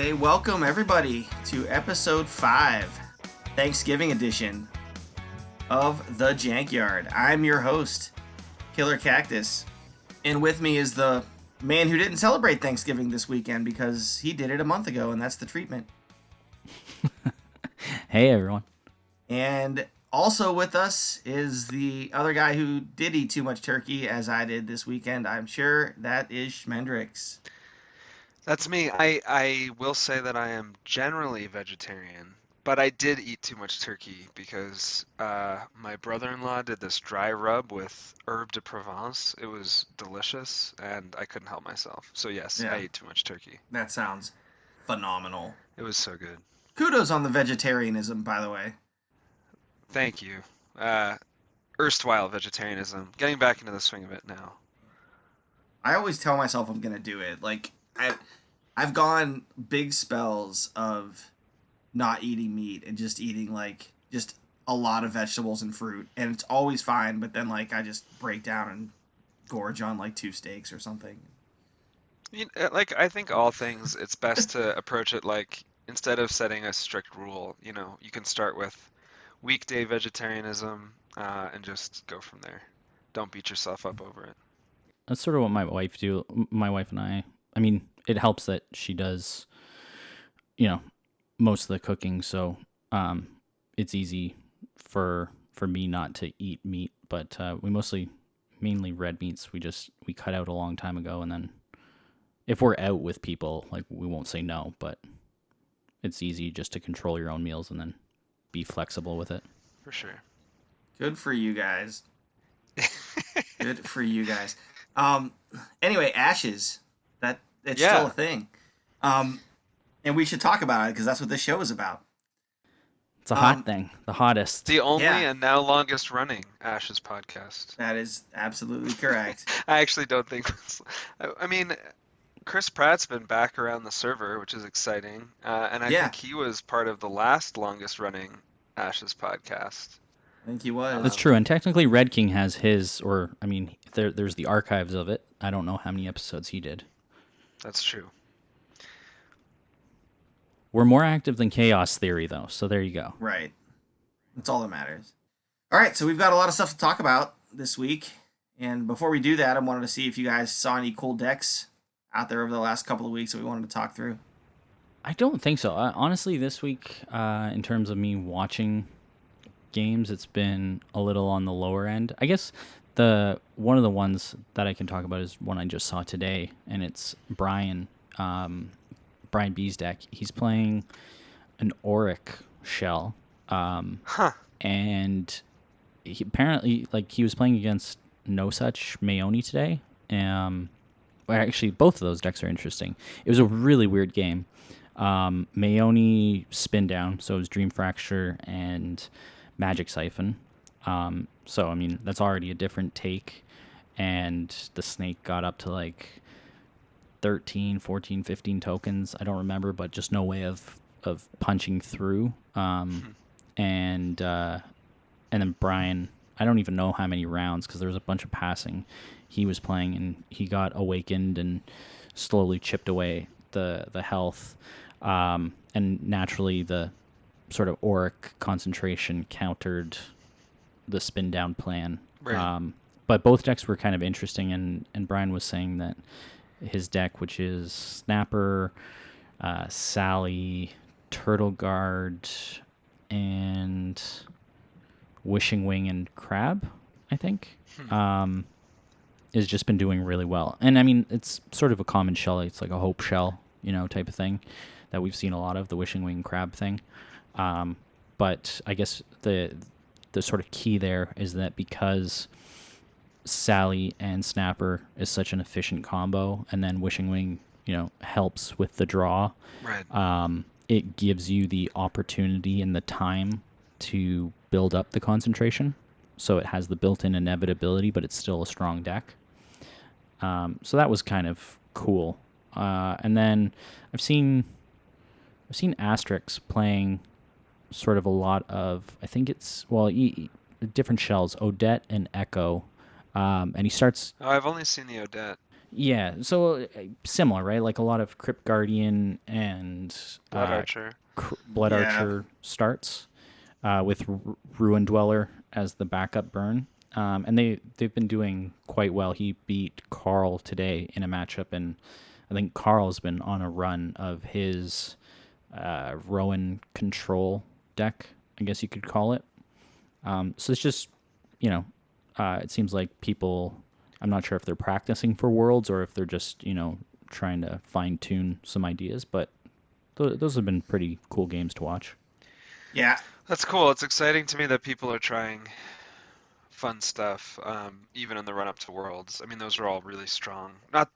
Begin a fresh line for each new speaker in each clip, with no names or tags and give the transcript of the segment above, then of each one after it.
Hey, welcome everybody to episode 5, Thanksgiving edition of the Jankyard. I'm your host, Killer Cactus, and with me is the man who didn't celebrate Thanksgiving this weekend because he did it a month ago, and that's the treatment.
Hey, everyone.
And also with us is the other guy who did eat too much turkey, as I did this weekend. I'm sure that is Schmendrix.
That's me. I will say that I am generally vegetarian, but I did eat too much turkey because my brother-in-law did this dry rub with herbe de Provence. It was delicious, and I couldn't help myself. So yes, I
Yeah,
ate too much turkey.
that sounds phenomenal.
It was so good.
Kudos on the vegetarianism, by the way.
Thank you. Erstwhile vegetarianism. Getting back into the swing of it now.
I always tell myself I'm gonna do it. I've gone big spells of not eating meat and just eating just a lot of vegetables and fruit, and it's always fine. But then I just break down and gorge on 2 steaks or something.
I think all things, it's best to approach it instead of setting a strict rule, you can start with weekday vegetarianism and just go from there. Don't beat yourself up over it.
That's sort of what my wife do. My wife and I mean, it helps that she does, most of the cooking. So it's easy for me not to eat meat. But we mainly red meats. We cut out a long time ago. And then if we're out with people, we won't say no. But it's easy just to control your own meals and then be flexible with it.
For sure.
Good for you guys. Good for you guys. Anyway, ashes. It's still a thing. And we should talk about it because that's what this show is about.
It's a hot thing, the hottest.
The only and now longest running Ashes podcast.
That is absolutely correct.
I actually don't think. I mean, Chris Pratt's been back around the server, which is exciting, and I think he was part of the last longest running Ashes podcast.
I think he was.
That's true, and technically Redking has his, there's the archives of it. I don't know how many episodes he did.
That's true.
We're more active than Chaos Theory, though, so there you go.
Right. That's all that matters. All right, so we've got a lot of stuff to talk about this week. And before we do that, I wanted to see if you guys saw any cool decks out there over the last couple of weeks that we wanted to talk through.
I don't think so. Honestly, this week, in terms of me watching games, it's been a little on the lower end. I guess one of the ones that I can talk about is one I just saw today, and it's Brian B's deck. He's playing an Auric shell, and he apparently he was playing against No Such Mayoni today. Actually, both of those decks are interesting. It was a really weird game. Mayoni spin down, so it was Dream Fracture and Magic Siphon. So that's already a different take, and the snake got up to 13, 14, 15 tokens. I don't remember, but just no way of punching through. And then Brian, I don't even know how many rounds because there was a bunch of passing he was playing, and he got awakened and slowly chipped away the health. And naturally the sort of Auric concentration countered the spin down plan.
Right.
But both decks were kind of interesting, and Brian was saying that his deck, which is Snapper, Sally, Turtle Guard, and Wishing Wing and Crab, I think, has just been doing really well. And it's sort of a common shell. It's like a hope shell, type of thing that we've seen a lot of, the Wishing Wing Crab thing. But I guess the sort of key there is that because Sally and Snapper is such an efficient combo, and then Wishing Wing, helps with the draw.
Right.
It gives you the opportunity and the time to build up the concentration. So it has the built-in inevitability, but it's still a strong deck. So that was kind of cool. And then I've seen Asterix playing sort of a lot of, I think it's, different shells, Odette and Echo. And he starts...
Oh, I've only seen the Odette.
Yeah, so similar, right? Like a lot of Crypt Guardian and
Blood Archer.
Blood
Yeah.
Archer starts with Ruin Dweller as the backup burn. And they've been doing quite well. He beat Carl today in a matchup, and I think Carl's been on a run of his Rowan control deck, I guess you could call it. So it's just, you know, it seems like people, I'm not sure if they're practicing for Worlds or if they're just, trying to fine tune some ideas, but those have been pretty cool games to watch.
Yeah.
That's cool. It's exciting to me that people are trying fun stuff, even in the run up to Worlds. I mean, those are all really strong. Not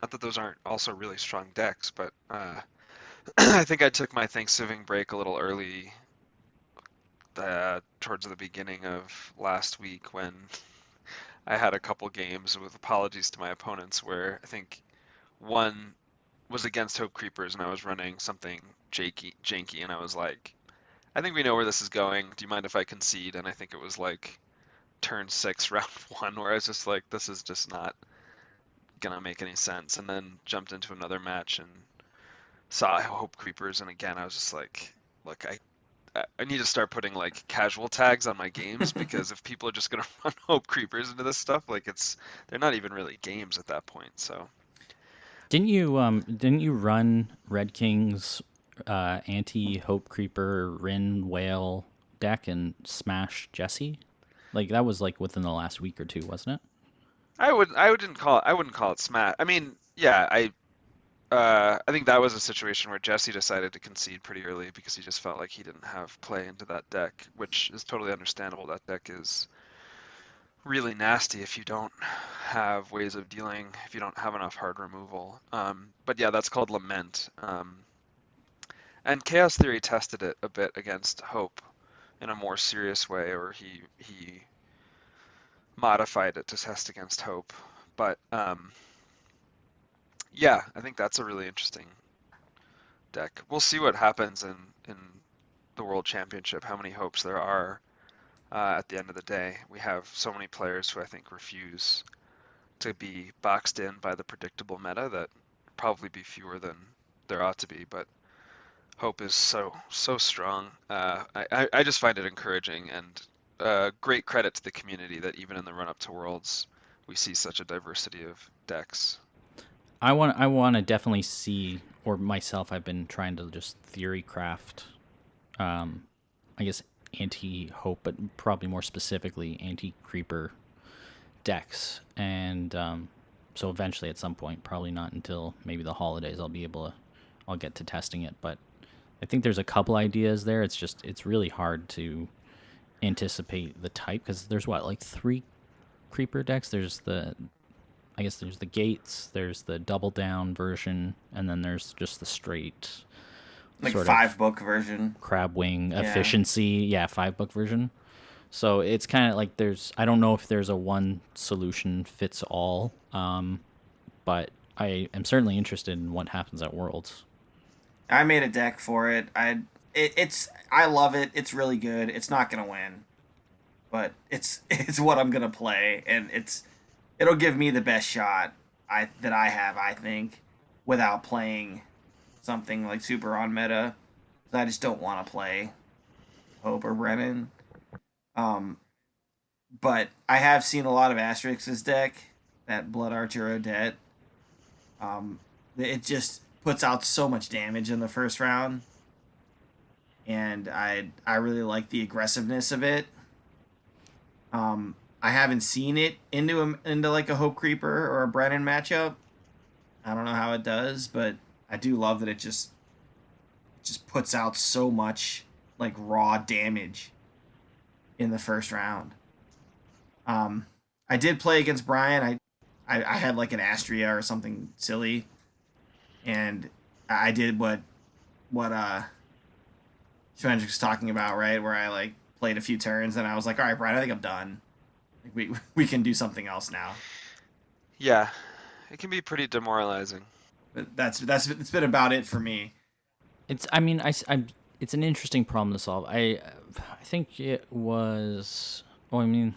that those aren't also really strong decks, but I think I took my Thanksgiving break a little early, towards the beginning of last week when I had a couple games with apologies to my opponents where I think one was against Hope Creepers and I was running something janky and I was like, I think we know where this is going. Do you mind if I concede? And I think it was like turn 6, round 1, where I was just like, this is just not gonna make any sense. And then jumped into another match and saw Hope Creepers, and again I was just like, look, I need to start putting like casual tags on my games because if people are just gonna run Hope Creepers into this stuff, like they're not even really games at that point. So
Didn't you run Red King's anti Hope Creeper Rin Whale deck and smash Jesse? Like that was like within the last week or two, wasn't it?
I wouldn't call it smash. I mean, yeah, I think that was a situation where Jesse decided to concede pretty early because he just felt like he didn't have play into that deck, which is totally understandable. That deck is really nasty if you don't have ways of dealing, if you don't have enough hard removal. But yeah, that's called Lament. And Chaos Theory tested it a bit against Hope in a more serious way, or he modified it to test against Hope. But yeah, I think that's a really interesting deck. We'll see what happens in the World Championship, how many Hopes there are at the end of the day. We have so many players who I think refuse to be boxed in by the predictable meta that probably be fewer than there ought to be, but Hope is so strong. I just find it encouraging and great credit to the community that even in the run up to Worlds, we see such a diversity of decks.
I want to definitely see, or myself, I've been trying to just theory craft, I guess anti Hope, but probably more specifically anti Creeper decks, and so eventually at some point, probably not until maybe the holidays, I'll get to testing it, but I think there's a couple ideas there. It's really hard to anticipate the type because there's what, like three creeper decks. I guess there's the gates, there's the double down version, and then there's just the straight
Like
sort
five
of
book version.
crab wing
Yeah.
efficiency. Yeah, 5 book version. So it's kind of like I don't know if there's a one solution fits all, but I am certainly interested in what happens at Worlds.
I made a deck for it. I love it. It's really good. It's not gonna win, but it's what I'm gonna play, and it'll give me the best shot that I have. I think without playing something like super on meta. I just don't want to play Hope or Brennan. Um, but I have seen a lot of Asterix's deck, that Blood Archer Odette. It just puts out so much damage in the first round, and I really like the aggressiveness of it. I haven't seen it into like a Hope Creeper or a Brennan matchup. I don't know how it does, but I do love that it just puts out so much like raw damage in the first round. I did play against Brian. I had like an Astria or something silly, and I did what Schmendrix was talking about, right? Where I like played a few turns and I was like, all right, Brian, I think I'm done. Like, we can do something else now.
Yeah, it can be pretty demoralizing.
But it's been about it for me.
It's I mean I it's an interesting problem to solve. I think it was. Oh, I mean,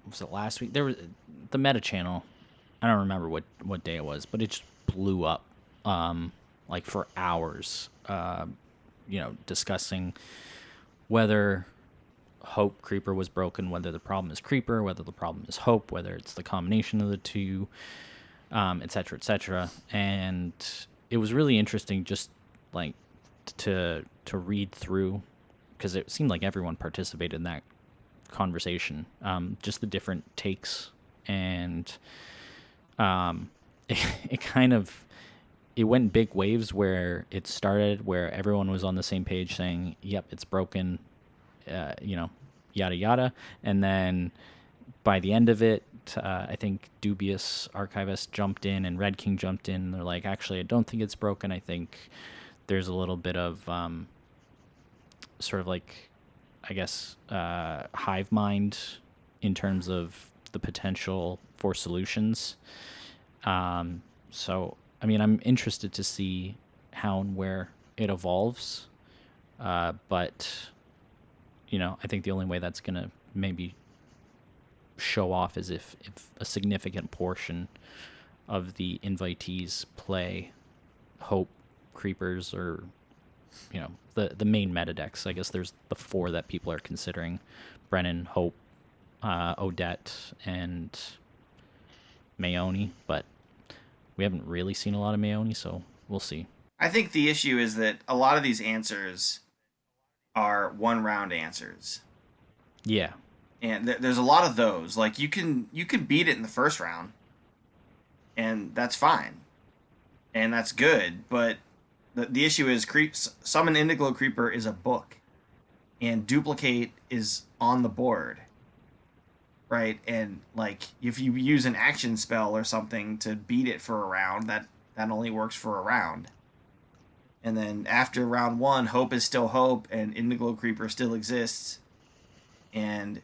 was it last week? There was the Meta channel I don't remember what day it was, but it just blew up, like for hours, discussing whether Hope Creeper was broken, whether the problem is Creeper, whether the problem is Hope, whether it's the combination of the two, et cetera, et cetera. And it was really interesting just like to read through, because it seemed like everyone participated in that conversation, just the different takes. And it kind of, it went big waves where it started where everyone was on the same page saying, yep, it's broken, yada yada. And then by the end of it, I think Dubious Archivist jumped in and Redking jumped in. And they're like, actually, I don't think it's broken. I think there's a little bit of sort of like, I guess, hive mind in terms of the potential for solutions. So, I mean, I'm interested to see how and where it evolves. But, I think the only way that's going to maybe show off is if a significant portion of the invitees play Hope Creepers or, the main meta decks. I guess there's the 4 that people are considering: Brennan, Hope, Odette, and Mayoni. But we haven't really seen a lot of Mayoni, so we'll see.
I think the issue is that a lot of these answers are 1-round answers.
Yeah.
And there's a lot of those. Like, you can beat it in the first round, and that's fine. And that's good, but the issue is Summon Indiglo Creeper is a book, and Duplicate is on the board, right? And, like, if you use an action spell or something to beat it for a round, that only works for a round. And then after round 1, Hope is still Hope, and Indiglo Creeper still exists, and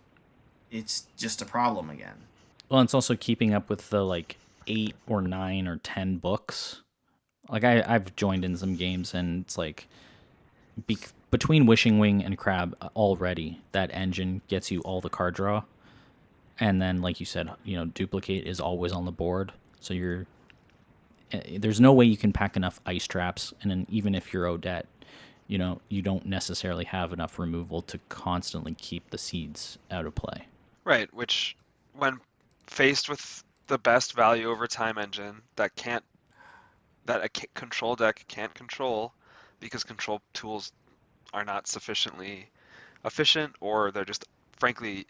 it's just a problem again.
Well, it's also keeping up with the, like, 8 or 9 or 10 books. Like, I've joined in some games, and it's like, between Wishing Wing and Crab already, that engine gets you all the card draw. And then, like you said, Duplicate is always on the board. So there's no way you can pack enough ice traps. And then even if you're Odette, you don't necessarily have enough removal to constantly keep the seeds out of play.
Right, which when faced with the best value over time engine that a control deck can't control because control tools are not sufficiently efficient, or they're just frankly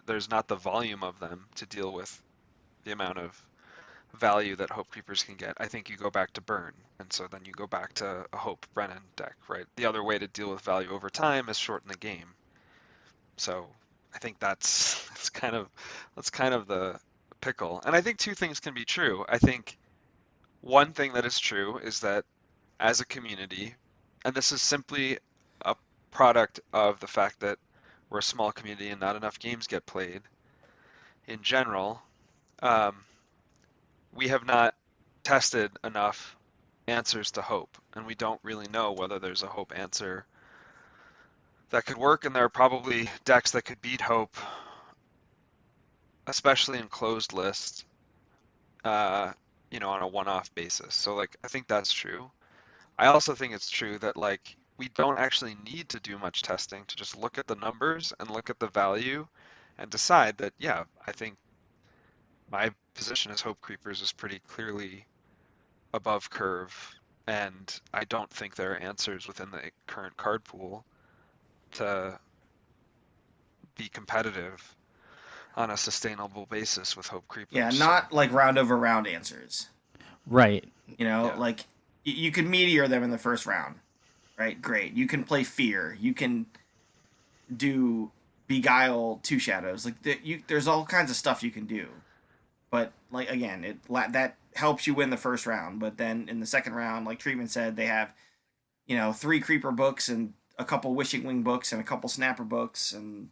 there's not the volume of them to deal with the amount of value that Hope Creepers can get. I think you go back to Burn, and so then you go back to a Hope Brennan deck, right? The other way to deal with value over time is shorten the game. So I think that's kind of the pickle. And I think 2 things can be true. I think one thing that is true is that as a community, and this is simply a product of the fact that we're a small community and not enough games get played in general, we have not tested enough answers to Hope, and we don't really know whether there's a Hope answer that could work, and there are probably decks that could beat Hope, especially in closed lists, on a one-off basis. So, like, I think that's true. I also think it's true that, like, we don't actually need to do much testing to just look at the numbers and look at the value and decide that, yeah, I think my position as Hope Creepers is pretty clearly above curve, and I don't think there are answers within the current card pool to be competitive on a sustainable basis with Hope Creepers.
Yeah, not like round over round answers.
Right.
Like, you can meteor them in the first round, right? Great. You can play Fear. You can do Beguile 2 Shadows. Like, there's all kinds of stuff you can do. But, like, again, that helps you win the first round. But then in the second round, like Treatment said, they have, 3 Creeper books and a couple Wishing Wing books and a couple Snapper books. And,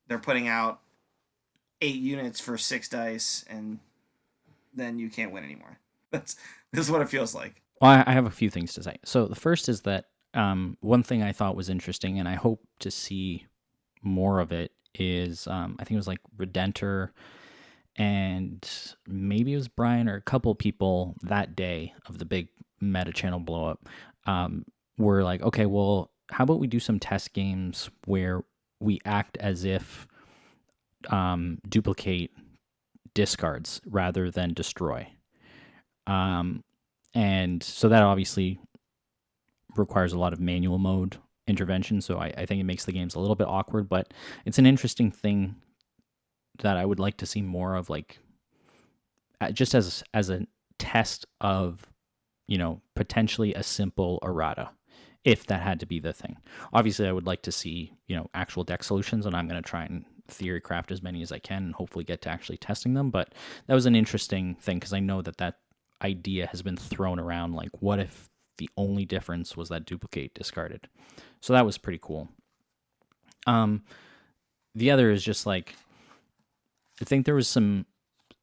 they're putting out 8 units for 6 dice. And then you can't win anymore. This is what it feels like.
Well, I have a few things to say. So the first is that one thing I thought was interesting, and I hope to see more of it, is I think it was like Redentor and maybe it was Brian or a couple people that day of the big meta channel blow up, were like, okay, well, how about we do some test games where we act as if duplicate discards rather than destroy. And so that obviously requires a lot of manual mode intervention. So I think it makes the games a little bit awkward, but it's an interesting thing that I would like to see more of, like just as a test of, potentially a simple errata, if that had to be the thing. Obviously, I would like to see, actual deck solutions, and I'm going to try and theory craft as many as I can and hopefully get to actually testing them. But that was an interesting thing because I know that idea has been thrown around, like, what if the only difference was that duplicate discarded? So that was pretty cool. The other is just like, I think there was some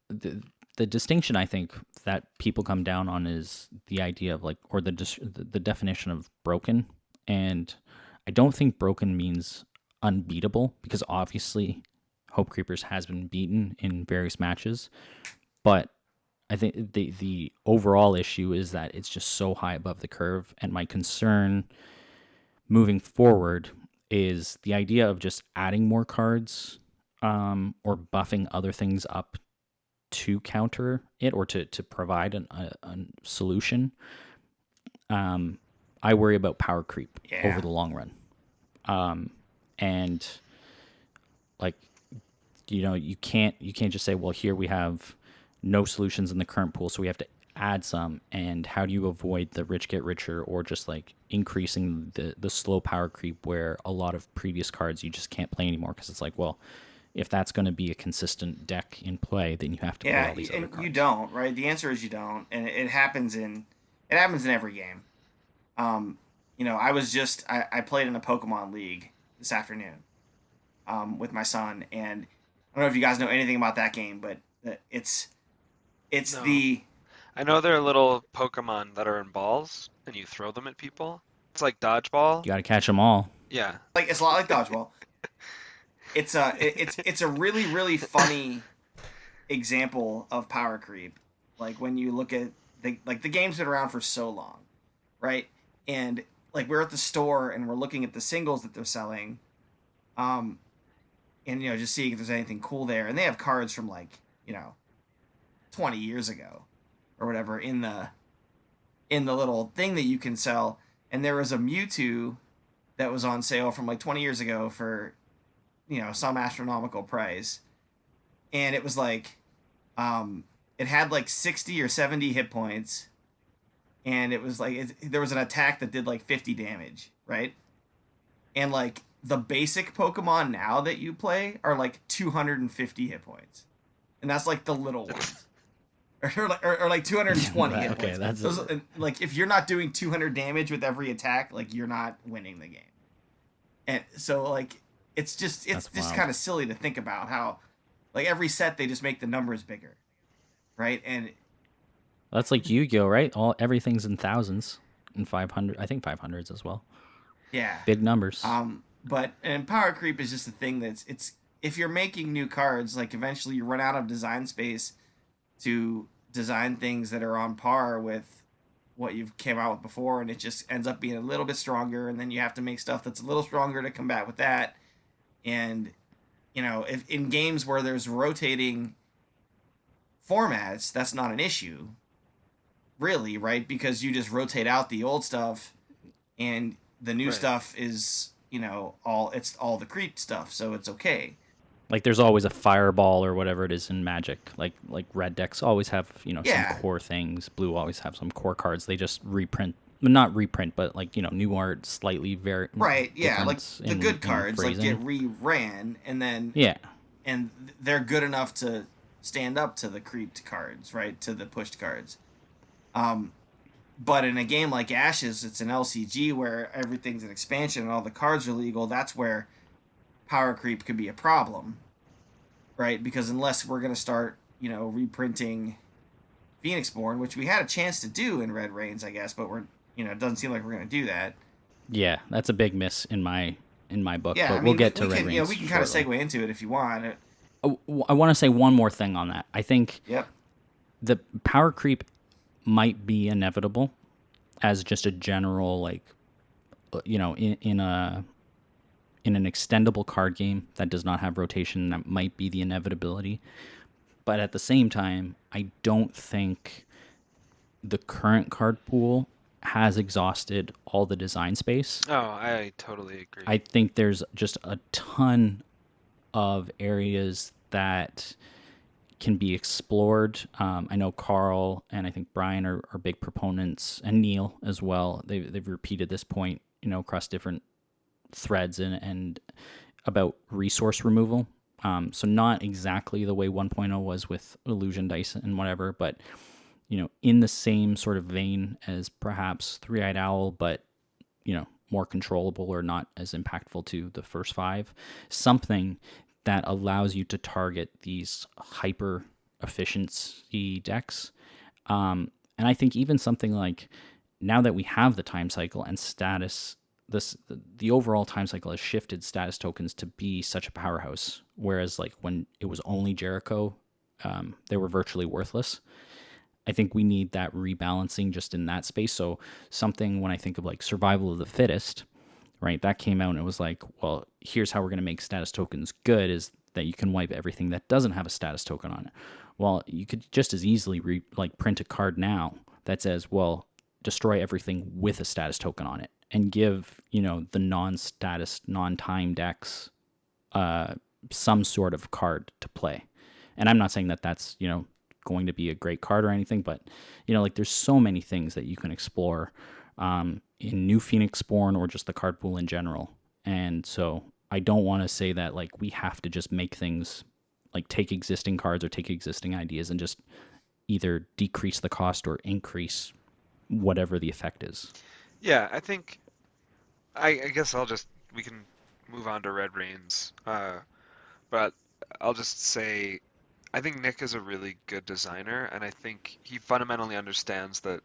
the distinction I think that people come down on is the idea of like, or the definition of broken. And I don't think broken means unbeatable, because obviously Hope Creepers has been beaten in various matches, but I think the overall issue is that it's just so high above the curve. And my concern moving forward is the idea of just adding more cards, or buffing other things up to counter it, or to provide a solution. I worry about power creep over the long run. And like, you can't just say, well, here we have no solutions in the current pool, so we have to add some. And how do you avoid the rich get richer, or just like increasing the slow power creep where a lot of previous cards you just can't play anymore? Because it's like, well, if that's going to be a consistent deck in play, then you have to play all these other cards.
You don't, right? The answer is you don't, and it happens in every game. I played in a Pokemon League this afternoon, with my son, and I don't know if you guys know anything about that game, but it's
No.
the.
I know there are little Pokemon that are in balls, and you throw them at people. It's like dodgeball.
You got to catch them all.
Yeah.
Like, it's a lot like dodgeball. It's a really, really funny example of power creep. Like, when you look at the game's been around for so long, right? And like, we're at the store and we're looking at the singles that they're selling, and just seeing if there's anything cool there. And they have cards from 20 years ago or whatever in the little thing that you can sell. And there was a Mewtwo that was on sale from 20 years ago for some astronomical price, and it was like, it had 60 or 70 hit points, and it was there was an attack that did 50 damage, right? And the basic Pokemon now that you play are 250 hit points, and that's the little ones, or 220 hit points.
Okay, that's
those, if you're not doing 200 damage with every attack, you're not winning the game. And so it's just kind of silly to think about how every set they just make the numbers bigger, right? And
that's like Yu-Gi-Oh, right? Everything's in thousands and 500. I think 500s as well.
Yeah,
big numbers.
But power creep is just a thing it's if you're making new cards, eventually you run out of design space to design things that are on par with what you've came out with before, and it just ends up being a little bit stronger, and then you have to make stuff that's a little stronger to combat with that. And if in games where there's rotating formats, that's not an issue, really, right? Because you just rotate out the old stuff, and the new stuff is all the creep stuff, so it's okay.
There's always a fireball or whatever it is in Magic. Like red decks always have some core things. Blue always have some core cards. They just reprint. Not reprint, but new art, slightly very
right. Yeah, the good cards get reran, and then and they're good enough to stand up to the creeped cards, right? To the pushed cards. But in a game like Ashes, it's an LCG where everything's an expansion and all the cards are legal. That's where power creep could be a problem, right? Because unless we're gonna start reprinting Phoenixborn, which we had a chance to do in Red Rains, I guess, but it doesn't seem like we're going to do that.
Yeah, that's a big miss in my book.
Yeah,
but we'll get to Red Rains.
We can kind of segue into it if you want.
I want to say one more thing on that. I think
Yep.
the power creep might be inevitable as just a general, like, in an extendable card game that does not have rotation, that might be the inevitability. But at the same time, I don't think the current card pool has exhausted all the design space.
Oh, I totally agree.
I think there's just a ton of areas that can be explored. I know Carl and I think Brian are big proponents, and Neil as well. They've repeated this point, across different threads and about resource removal. So not exactly the way 1.0 was with illusion dice and whatever, but in the same sort of vein as perhaps Three-Eyed Owl, but more controllable or not as impactful to the first five. Something that allows you to target these hyper efficiency decks. And I think even something like, now that we have the time cycle and status, the overall time cycle has shifted status tokens to be such a powerhouse. Whereas like when it was only Jericho, they were virtually worthless. I think we need that rebalancing just in that space. So something, when I think of like Survival of the Fittest, right, that came out and it was like, well, here's how we're going to make status tokens good, is that you can wipe everything that doesn't have a status token on it. Well, you could just as easily print a card now that says, well, destroy everything with a status token on it, and give, the non-status, non-time decks some sort of card to play. And I'm not saying that that's, going to be a great card or anything, but, there's so many things that you can explore in New Phoenix Spawn or just the card pool in general. And so I don't want to say that like we have to just make things, like take existing cards or take existing ideas and just either decrease the cost or increase whatever the effect is.
Yeah, I think I guess we can move on to Red Reigns. But I'll just say I think Nick is a really good designer, and I think he fundamentally understands that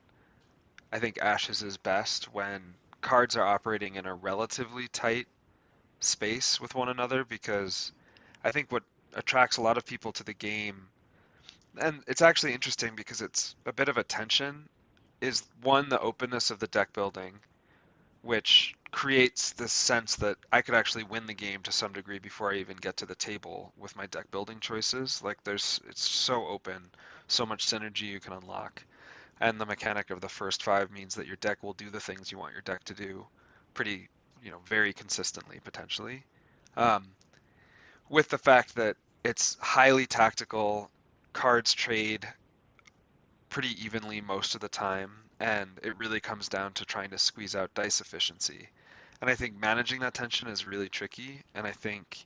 I think Ashes is best when cards are operating in a relatively tight space with one another, because I think what attracts a lot of people to the game, and it's actually interesting because it's a bit of a tension, is one, the openness of the deck building, which creates this sense that I could actually win the game to some degree before I even get to the table with my deck building choices. Like it's so open, so much synergy you can unlock. And the mechanic of the first five means that your deck will do the things you want your deck to do pretty, very consistently, potentially. With the fact that it's highly tactical, cards trade pretty evenly most of the time, and it really comes down to trying to squeeze out dice efficiency. And I think managing that tension is really tricky. And I think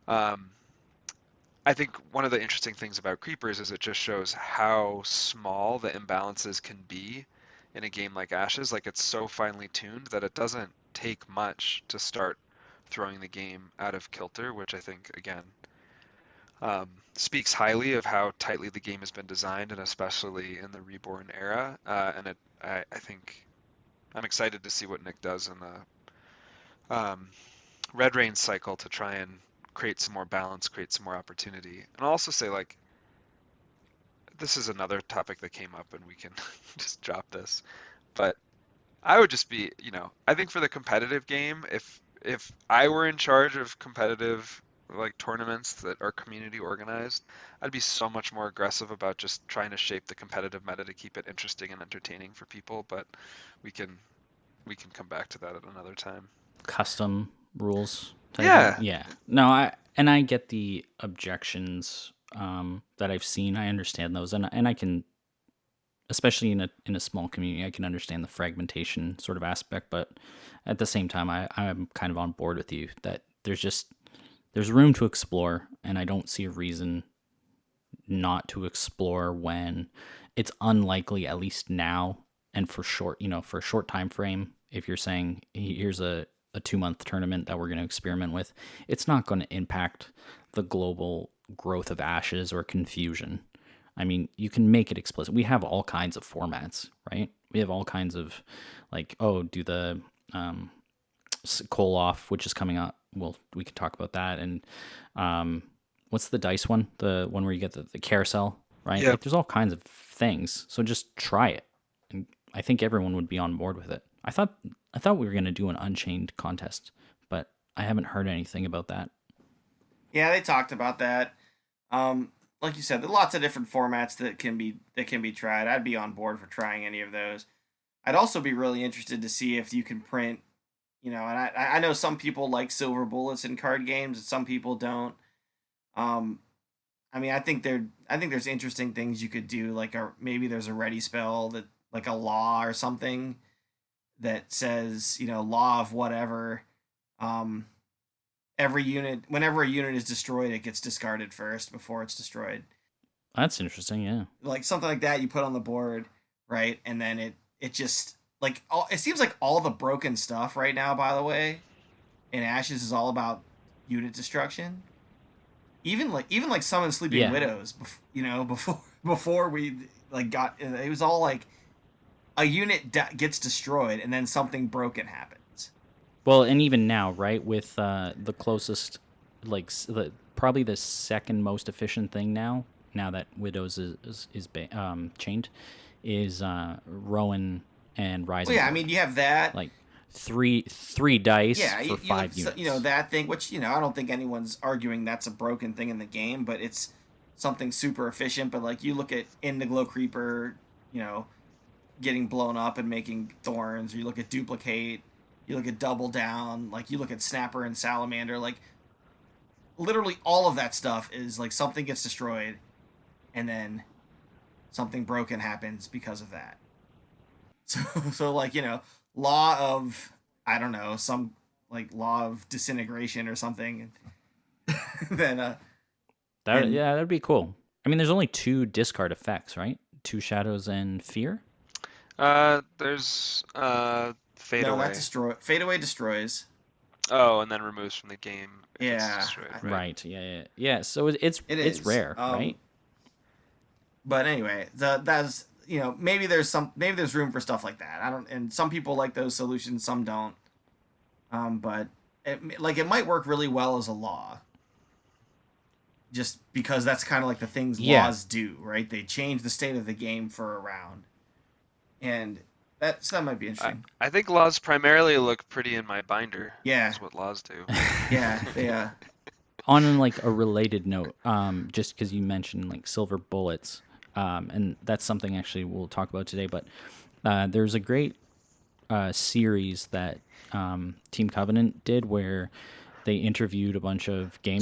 one of the interesting things about Creepers is it just shows how small the imbalances can be in a game like Ashes. Like, it's so finely tuned that it doesn't take much to start throwing the game out of kilter, which I think, again, speaks highly of how tightly the game has been designed, and especially in the Reborn era. I think I'm excited to see what Nick does in the Red Rain cycle to try and create some more balance, create some more opportunity. And I'll also say, like, this is another topic that came up, and we can just drop this. But I would just be, I think for the competitive game, if I were in charge of competitive like tournaments that are community organized, I'd be so much more aggressive about just trying to shape the competitive meta to keep it interesting and entertaining for people. But we can come back to that at another time.
Custom rules type
Yeah.
of, yeah. No, I get the objections that I've seen. I understand those, and I can, especially in a small community, I can understand the fragmentation sort of aspect. But at the same time, I'm kind of on board with you that there's room to explore, and I don't see a reason not to explore when it's unlikely, at least now, and for a short time frame. If you're saying here's a 2-month tournament that we're going to experiment with, it's not going to impact the global growth of Ashes or Confusion. I mean, you can make it explicit. We have all kinds of formats, right? We have all kinds of, like, do the Koloff, which is coming up. Well, we can talk about that. And what's the dice one? The one where you get the carousel, right?
Yep.
Like there's all kinds of things. So just try it. And I think everyone would be on board with it. I thought we were gonna do an Unchained contest, but I haven't heard anything about that.
Yeah, they talked about that. Like you said, there are lots of different formats that can be tried. I'd be on board for trying any of those. I'd also be really interested to see if you can print, and I know some people like silver bullets in card games, and some people don't. Um, I mean, I think there's interesting things you could do, like maybe there's a ready spell that like a law or something that says law of whatever. Um, whenever a unit is destroyed, it gets discarded first before it's destroyed.
That's interesting, yeah.
Like something like that you put on the board, right? And then it just like it seems like all the broken stuff right now, by the way, in Ashes is all about unit destruction. Even like Summon Sleeping
Yeah.
Widows, before we like got it was all like a unit gets destroyed and then something broken happens.
Well, and even now, right, with the closest, like probably the second most efficient thing now that Widows chained, is Rowan and Rising.
Well, yeah, I
Guard.
mean you have that.
Like three dice
Yeah,
for five units.
that thing, which I don't think anyone's arguing that's a broken thing in the game, but it's something super efficient. But like you look at Indiglo Creeper, you know, getting blown up and making thorns, or you look at Duplicate, you look at Double Down, like you look at Snapper and Salamander, like literally all of that stuff is like something gets destroyed, and then something broken happens because of that. So like law of I don't know some like law of disintegration or something, then
That'd be cool. I mean, there's only two discard effects, right? Two shadows and fear.
There's fade
no,
away.
Fade away destroys.
Oh, and then removes from the game if
Yeah,
it's destroyed,
Right. Yeah. So it's
is
rare, right?
But anyway, that's maybe there's room for stuff like that. I don't, and some people like those solutions, some don't. But it might work really well as a law. Just because that's kind of like the things laws do, right? They change the state of the game for a round, and that might be interesting.
I think laws primarily look pretty in my binder.
Yeah.
That's what laws do.
Yeah, they
On like a related note, just because you mentioned like silver bullets, and that's something actually we'll talk about today. But there's a great series that Team Covenant did where they interviewed a bunch of game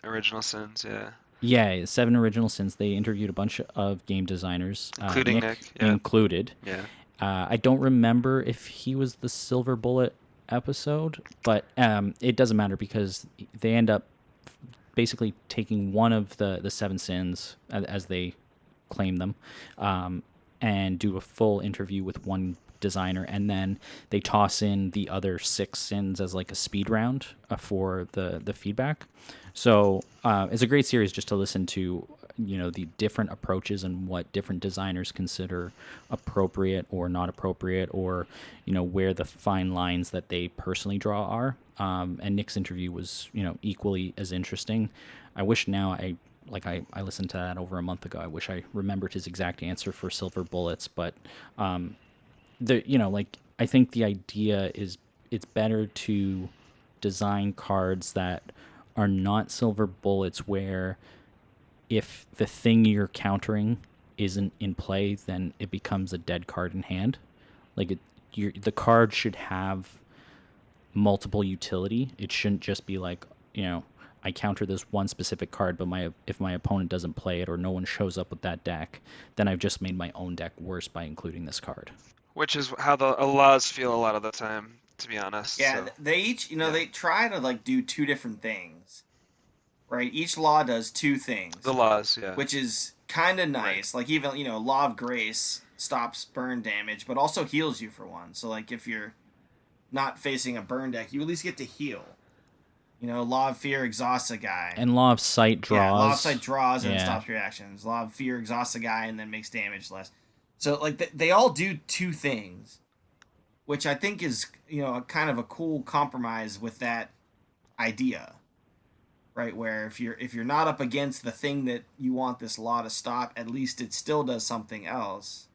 Original Sins, yeah.
Yeah, 7 Original Sins. They interviewed a bunch of game designers,
Including Nick, yeah.
included.
Yeah.
I don't remember if he was the Silver Bullet episode, but it doesn't matter because they end up basically taking one of the 7 sins as they claim them, and do a full interview with one designer, and then they toss in the other 6 sins as like a speed round for the feedback. So it's a great series just to listen to, the different approaches and what different designers consider appropriate or not appropriate, or where the fine lines that they personally draw are. And Nick's interview was equally as interesting. I wish now I listened to that over a month ago. I wish I remembered his exact answer for silver bullets, but I think the idea is it's better to design cards that are not silver bullets, where if the thing you're countering isn't in play, then it becomes a dead card in hand. Like the card should have multiple utility. It shouldn't just be like, I counter this one specific card, but if my opponent doesn't play it or no one shows up with that deck, then I've just made my own deck worse by including this card.
Which is how the laws feel a lot of the time, to be honest.
Yeah,
so.
they each, they try to like do 2 different things, right? Each law does 2 things.
The laws, yeah.
Which is kind of nice. Right. Like even, Law of Grace stops burn damage, but also heals you for 1. So like if you're not facing a burn deck, you at least get to heal. Law of Fear exhausts a guy.
And Law of Sight draws.
Yeah, Law of Sight draws and stops reactions. Law of Fear exhausts a guy and then makes damage less. So, like, they all do 2 things, which I think is, kind of a cool compromise with that idea, right? Where if you're not up against the thing that you want this law to stop, at least it still does something else.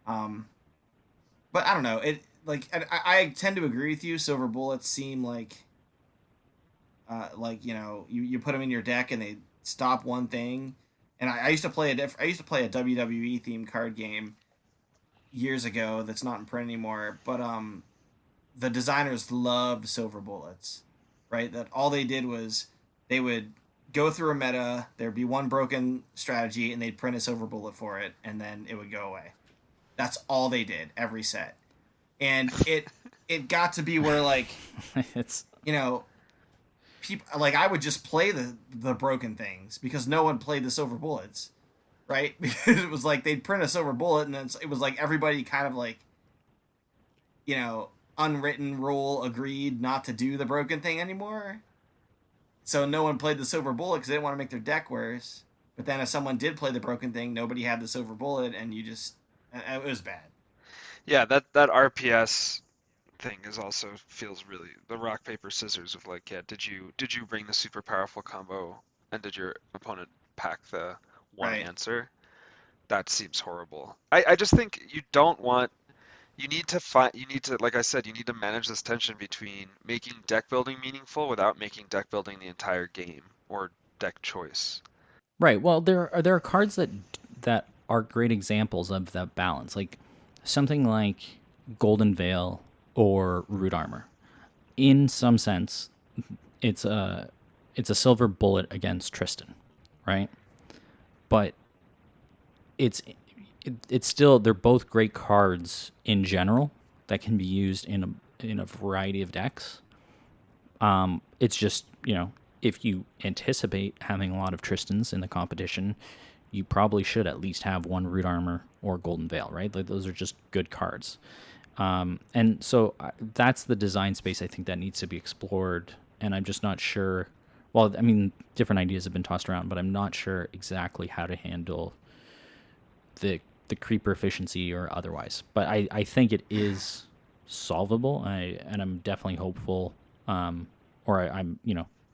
But I don't know. It like I tend to agree with you. Silver bullets seem like you put them in your deck and they stop one thing. And I used to play a WWE themed card game years ago that's not in print anymore. But the designers loved silver bullets, right? That all they did was they would go through a meta, there'd be one broken strategy, and they'd print a silver bullet for it, and then it would go away. That's all they did every set, and it got to be where like
It's
you know people like I would just play the broken things because no one played the silver bullets, right? Because it was like they'd print a silver bullet, and then it was like everybody kind of like unwritten rule agreed not to do the broken thing anymore. So no one played the silver bullet because they didn't want to make their deck worse. But then if someone did play the broken thing, nobody had the silver bullet, and it was bad.
Yeah, that RPS thing is also feels really the rock paper scissors of like, yeah, did you bring the super powerful combo and did your opponent pack the one
Right.
answer? That seems horrible. I just think you don't want you need to like I said, you need to manage this tension between making deck building meaningful without making deck building the entire game or deck choice.
right. Well, there are cards that are great examples of that balance, like something like Golden Veil or Root Armor. In some sense, it's a silver bullet against Tristan, right? But it's it's still, they're both great cards in general that can be used in a variety of decks. It's just, if you anticipate having a lot of Tristans in the competition, you probably should at least have one Root Armor or Golden Veil, right? Like those are just good cards. And so that's the design space I think that needs to be explored. And I'm just not sure. Well, I mean, different ideas have been tossed around, but I'm not sure exactly how to handle the creeper efficiency or otherwise. But I think it is solvable. And I'm definitely hopeful. I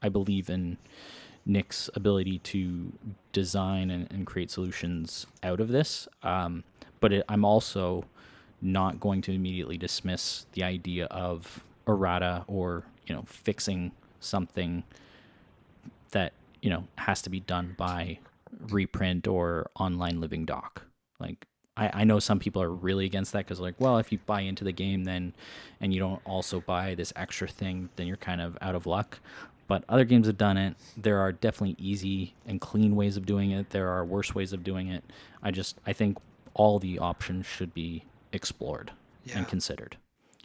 believe in Nick's ability to design and create solutions out of this. I'm also not going to immediately dismiss the idea of errata or fixing something that has to be done by reprint or online living doc. Like I know some people are really against that because like, well, if you buy into the game then and you don't also buy this extra thing, then you're kind of out of luck. But other games have done it. There are definitely easy and clean ways of doing it. There are worse ways of doing it. I think all the options should be explored
Yeah.
and considered.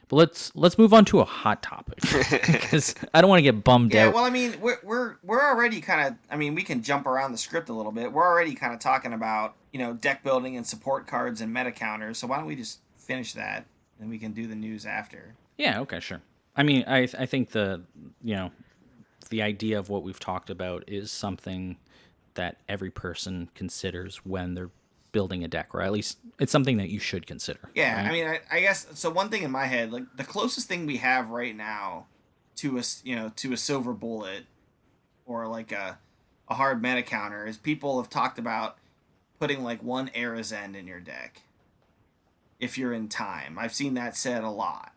But let's move on to a hot topic because I don't want to get bummed
Yeah,
out.
well, I mean, we're already kind of. I mean, we can jump around the script a little bit. We're already kind of talking about deck building and support cards and meta counters. So why don't we just finish that and we can do the news after?
Yeah, okay, sure. I mean, I think the idea of what we've talked about is something that every person considers when they're building a deck, or at least it's something that you should consider.
Yeah,
right?
I mean, I guess so. One thing in my head, like the closest thing we have right now to a silver bullet or like a hard meta counter is people have talked about putting like one Arizend in your deck if you're in time. I've seen that said a lot,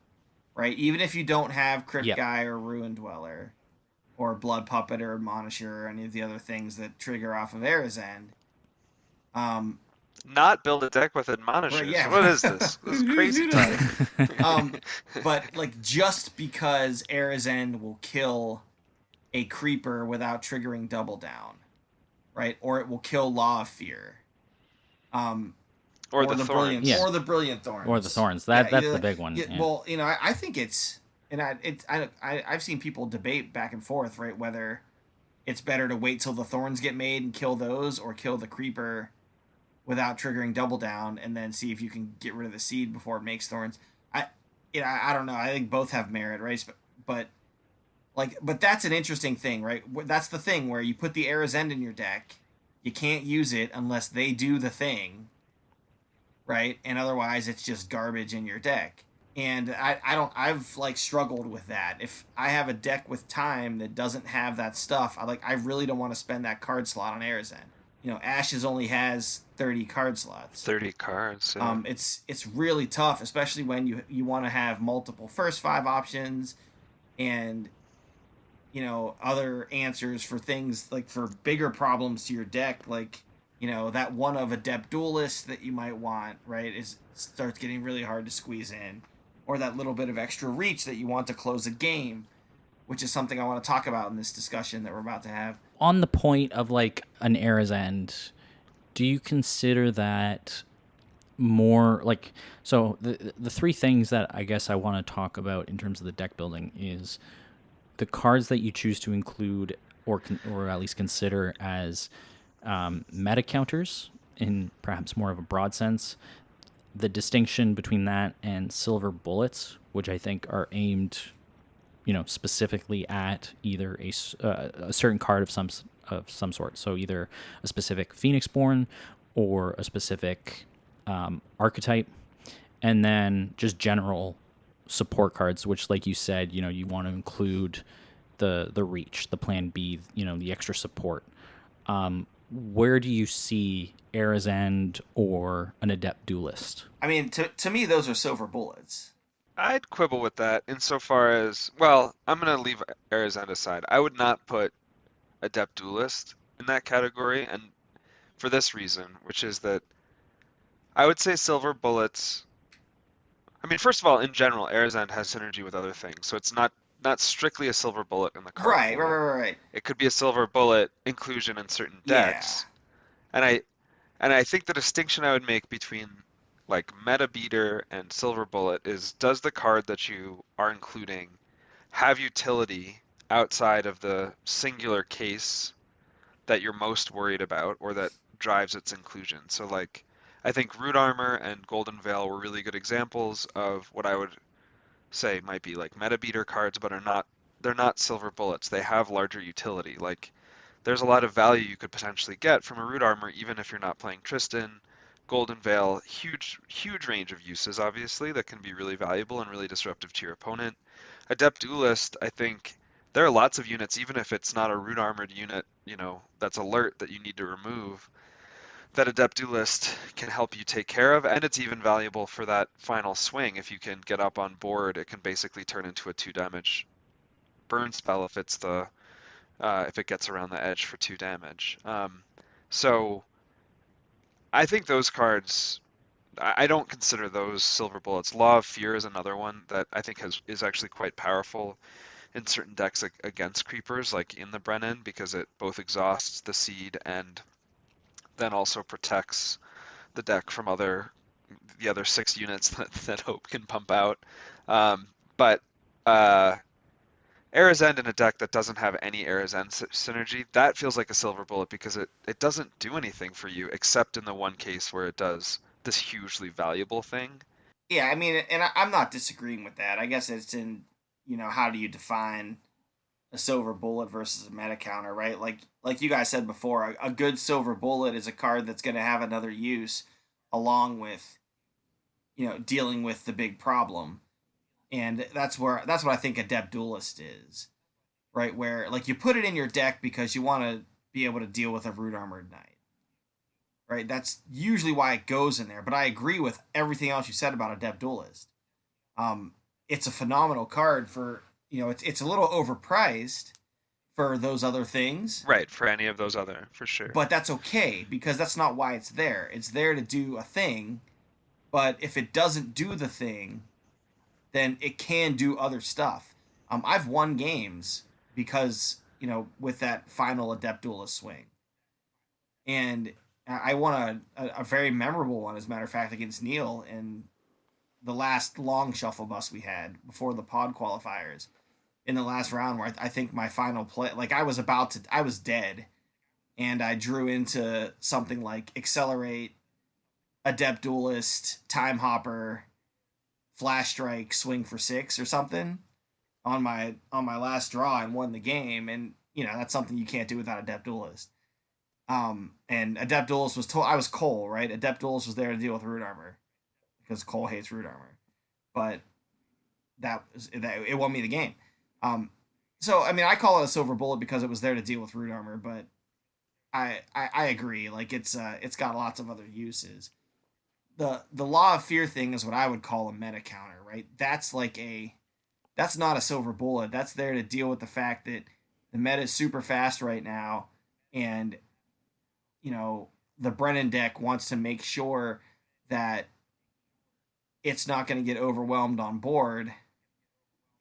right? Even if you don't have Crypt
Yep.
Guy or Ruin Dweller or Blood Puppet or Admonisher or any of the other things that trigger off of Arizend.
Not build a deck with admonishers.
Right, yeah.
What is this? This is crazy talk.
But like just because Arizend will kill a creeper without triggering double down, right? Or it will kill Law of Fear.
Or the
brilliant,
thorns.
Yeah.
or the brilliant thorns,
Or the thorns. That's
either
the big one.
Yeah,
Yeah.
well, I think it's, and I've seen people debate back and forth, right? Whether it's better to wait till the thorns get made and kill those, or kill the creeper without triggering double down, and then see if you can get rid of the seed before it makes thorns. I don't know. I think both have merit, right? But that's an interesting thing, right? That's the thing where you put the Arizend in your deck, you can't use it unless they do the thing, right? And otherwise, it's just garbage in your deck. And I don't I've like struggled with that. If I have a deck with time that doesn't have that stuff, I really don't want to spend that card slot on Arizan. Ashes only has 30 card slots.
30 cards, yeah.
It's really tough, especially when you want to have multiple first five options and other answers for things like for bigger problems to your deck, like that one of Adept Duelist that you might want, right, is starts getting really hard to squeeze in, or that little bit of extra reach that you want to close a game, which is something I want to talk about in this discussion that we're about to have.
On the point of like an Era's End, do you consider that more like, so the three things that I guess I want to talk about in terms of the deck building is the cards that you choose to include or at least consider as meta counters in perhaps more of a broad sense, the distinction between that and silver bullets, which I think are aimed, specifically at either a certain card of some sort. So either a specific Phoenixborn or a specific archetype, and then just general support cards, which, like you said, you want to include the reach, the plan B, the extra support. Where do you see Era's End or an Adept Duelist?
I mean, to me, those are silver bullets.
I'd quibble with that insofar as, well, I'm going to leave Arizona aside. I would not put Adept Duelist in that category, and for this reason, which is that I would say silver bullets. I mean, first of all, in general, Arizona has synergy with other things, so it's not strictly a silver bullet in the card
Right, right,
pool.
right, right.
It could be a silver bullet inclusion in certain
Yeah.
decks, and I think the distinction I would make between like meta beater and silver bullet is, does the card that you are including have utility outside of the singular case that you're most worried about or that drives its inclusion? So like I think Root Armor and Golden Veil were really good examples of what I would say might be like meta beater cards, but they're not silver bullets. They have larger utility. Like there's a lot of value you could potentially get from a Root Armor, even if you're not playing Tristan. Golden Veil, huge range of uses, obviously, that can be really valuable and really disruptive to your opponent. Adept Duelist, I think there are lots of units, even if it's not a Root Armored unit, that's alert that you need to remove, that Adept Duelist can help you take care of, and it's even valuable for that final swing. If you can get up on board, it can basically turn into a 2 damage burn spell if it gets around the edge for 2 damage. So I think those cards, I don't consider those silver bullets. Law of Fear is another one that I think is actually quite powerful in certain decks against creepers, like in the Brennan, because it both exhausts the seed and then also protects the deck from the other 6 units that Hope can pump out. But Era's End in a deck that doesn't have any Era's End synergy, that feels like a silver bullet because it doesn't do anything for you except in the one case where it does this hugely valuable thing.
Yeah, I mean, and I'm not disagreeing with that. I guess it's in, how do you define a silver bullet versus a meta counter, right? Like you guys said before, a good silver bullet is a card that's going to have another use along with, dealing with the big problem. And that's what I think Adept Duelist is, right? Where like you put it in your deck because you want to be able to deal with a Root Armored Knight, right? That's usually why it goes in there. But I agree with everything else you said about Adept Duelist. It's a phenomenal card for it's a little overpriced for those other things,
Right, for any of those other, for sure.
but that's okay because that's not why it's there. It's there to do a thing, but if it doesn't do the thing, then it can do other stuff. I've won games because with that final Adept Duelist swing, and I won a very memorable one, as a matter of fact, against Neil in the last long shuffle bus we had before the pod qualifiers. In the last round, where I think my final play, like I was dead, and I drew into something like Accelerate, Adept Duelist, Time Hopper, Flash Strike, Swing for 6 or something on my last draw and won the game. And that's something you can't do without Adept Duelist. And Adept Duelist was I was Cole, right? Adept Duelist was there to deal with Root Armor because Cole hates Root Armor. But that it won me the game. So I mean, I call it a silver bullet because it was there to deal with root armor, but I agree. Like it's got lots of other uses. The law of fear thing is what I would call a meta counter, right? That's not a silver bullet. That's there to deal with the fact that the meta is super fast right now, and you know the Brennan deck wants to make sure that it's not going to get overwhelmed on board,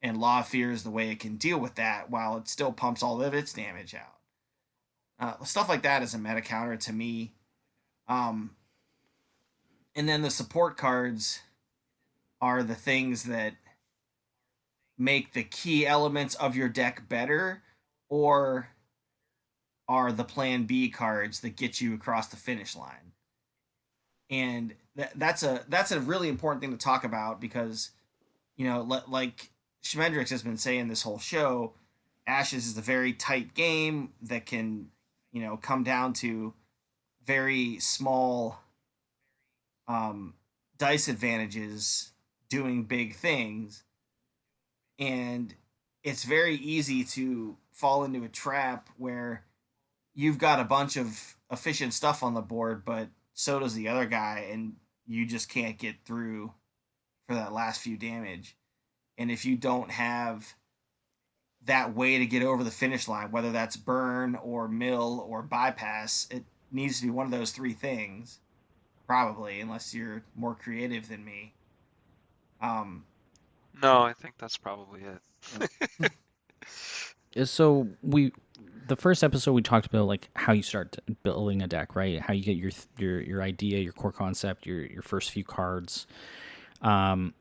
and Law of Fear is the way it can deal with that while it still pumps all of its damage out. Stuff like that is a meta counter to me. Um, and then the support cards are the things that make the key elements of your deck better, or are the plan B cards that get you across the finish line. And that's a really important thing to talk about because like Schmendrix has been saying this whole show, Ashes is a very tight game that can come down to very small dice advantages doing big things, and it's very easy to fall into a trap where you've got a bunch of efficient stuff on the board, but so does the other guy, and you just can't get through for that last few damage. And if you don't have that way to get over the finish line, whether that's burn or mill or bypass, it needs to be one of those three things, probably, unless you're more creative than me.
No, I think that's probably it.
So the first episode we talked about like how you start building a deck, right? How you get your idea, your core concept, your first few cards. And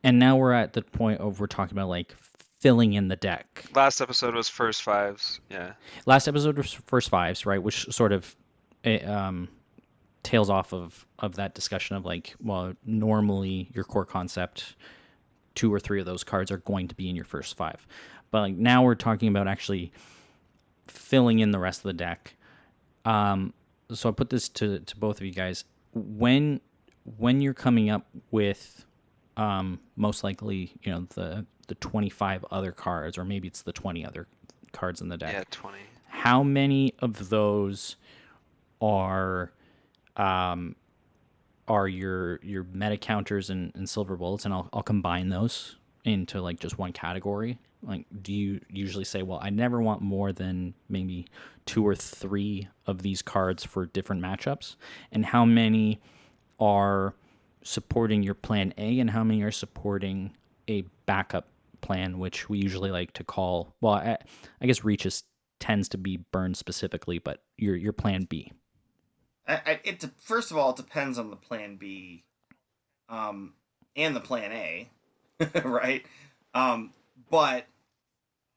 now we're at the point of we're talking about like filling in the deck.
Last episode was first fives. Yeah.
Last episode was first fives, right? Which sort of tails off of that discussion of like, well, normally your core concept, 2 or 3 of those cards are going to be in your first 5. But like now we're talking about actually filling in the rest of the deck. So I put this to both of you guys. When you're coming up with most likely, the 25 other cards, or maybe it's the 20 other cards in the deck.
Yeah, 20.
How many of those are your meta counters and silver bullets, and I'll combine those into like just one category? Like, do you usually say, well, I never want more than maybe 2 or 3 of these cards for different matchups? And how many are supporting your plan A, and how many are supporting a backup plan, which we usually like to call, well, I guess Reach tends to be burned specifically, but your plan B?
First of all, it depends on the plan B, and the plan A, right? But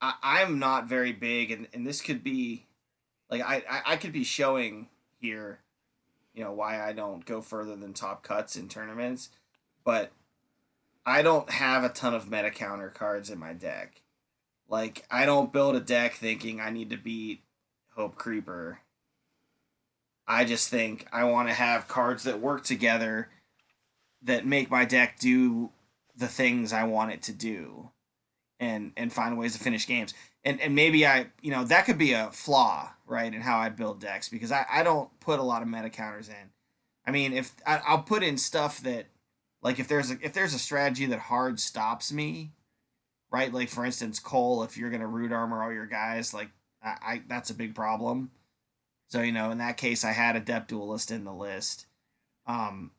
I'm not very big, and this could be, like, I could be showing here, why I don't go further than top cuts in tournaments, but I don't have a ton of meta counter cards in my deck. Like, I don't build a deck thinking I need to beat Hope Creeper. I just think I want to have cards that work together that make my deck do the things I want it to do, and find ways to finish games. And maybe that could be a flaw, right, in how I build decks, because I don't put a lot of meta counters in. I mean, if I'll put in stuff that, like, if there's a strategy that hard stops me, right? Like, for instance, Cole, if you're gonna root armor all your guys, like, I that's a big problem. So, in that case, I had Adept Duelist in the list. And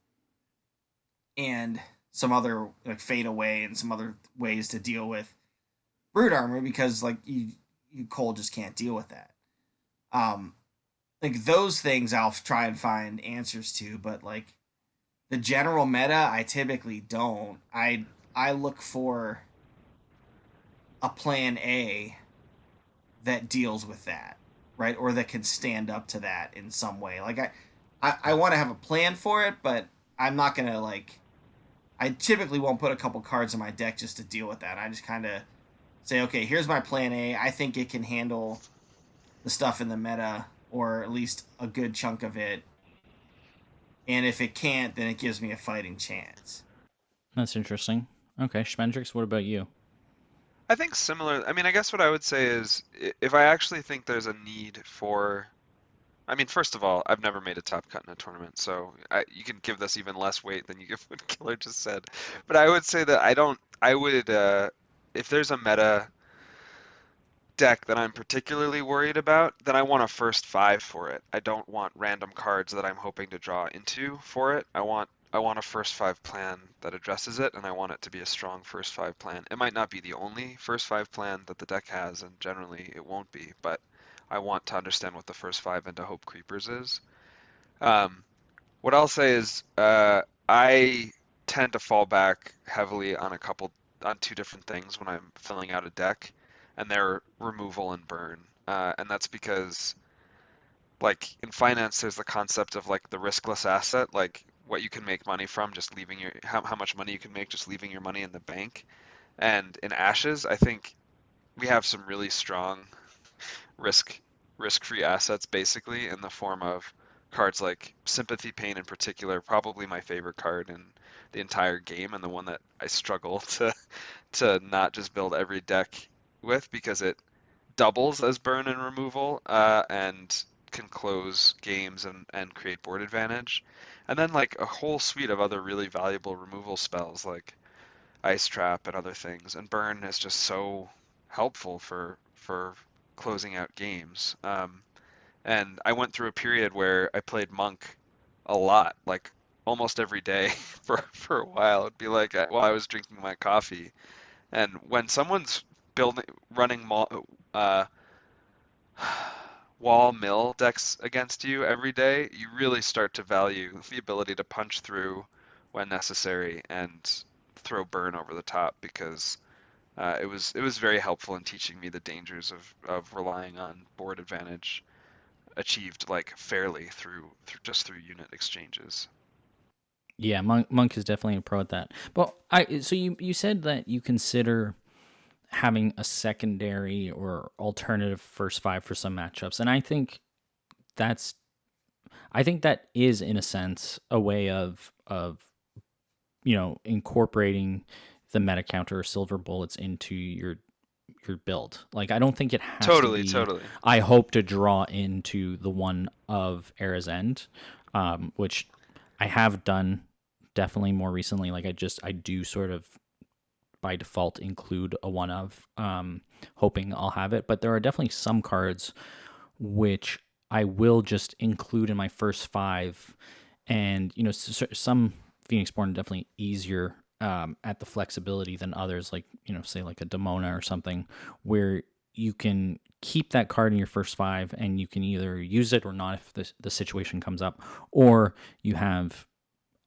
some other, like, Fade Away and some other ways to deal with root armor, because, like, you Cole just can't deal with that. Like, those things I'll try and find answers to, but, like, the general meta, I typically don't. I look for a plan A that deals with that, right? Or that can stand up to that in some way. Like, I want to have a plan for it, but I'm not going to, like, I typically won't put a couple cards in my deck just to deal with that. I just kind of say, okay, here's my plan A. I think it can handle the stuff in the meta, or at least a good chunk of it. And if it can't, then it gives me a fighting chance.
That's interesting. Okay, Schmendrix, what about you?
I think similar. I mean, I guess what I would say is if I actually think there's a need for, I mean, first of all, I've never made a top cut in a tournament, so you can give this even less weight than you give what Killer just said. But I would say that I don't, I would, if there's a meta deck that I'm particularly worried about, then I want a first five for it. I don't want random cards that I'm hoping to draw into for it. I want a first five plan that addresses it, and I want it to be a strong first five plan. It might not be the only first five plan that the deck has, and generally it won't be, but I want to understand what the first five into Hope Creepers is. Um, what I'll say is I tend to fall back heavily on on two different things when I'm filling out a deck, and they're removal and burn. And that's because, like in finance, there's the concept of like the riskless asset, like what you can make money from just leaving how much money you can make just leaving your money in the bank. And in Ashes, I think we have some really strong risk risk-free assets basically in the form of cards like Sympathy Pain in particular, probably my favorite card in the entire game and the one that I struggle to not just build every deck with because it doubles as burn and removal and can close games and create board advantage. And then like a whole suite of other really valuable removal spells like Ice Trap and other things. And burn is just so helpful for closing out games. And I went through a period where I played Monk a lot, like almost every day for a while. It'd be like while I was drinking my coffee. And when someone's building running uh, wall mill decks against you every day, you really start to value the ability to punch through when necessary and throw burn over the top because it was very helpful in teaching me the dangers of relying on board advantage achieved like fairly through unit exchanges.
Yeah, Monk is definitely a pro at that. But so you said that you consider having a secondary or alternative first five for some matchups, and that's I think that is in a sense a way of incorporating the meta counter or silver bullets into your build. Like I don't think it has to
Totally,
be.
totally.
I hope to draw into the one of Era's End, which I have done definitely more recently. Like I do sort of by default include a one of, hoping I'll have it. But there are definitely some cards which I will just include in my first five, and some Phoenix Born are definitely easier at the flexibility than others, like say like a Demona or something, where you can keep that card in your first five and you can either use it or not if the situation comes up, or you have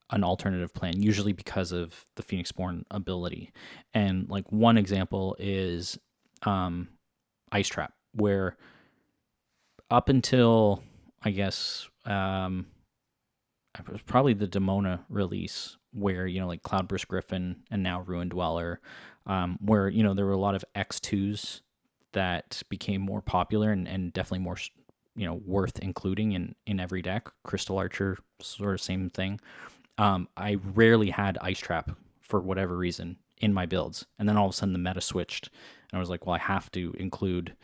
an alternative plan, usually because of the Phoenix Born ability. And like one example is Ice Trap, where up until I guess it was probably the Demona release, where like Cloudburst Griffin and now Ruin Dweller, where there were a lot of X2s that became more popular and definitely more worth including in every deck. Crystal Archer, sort of same thing. I rarely had Ice Trap for whatever reason in my builds, and then all of a sudden the meta switched, and I was like, well, I have to include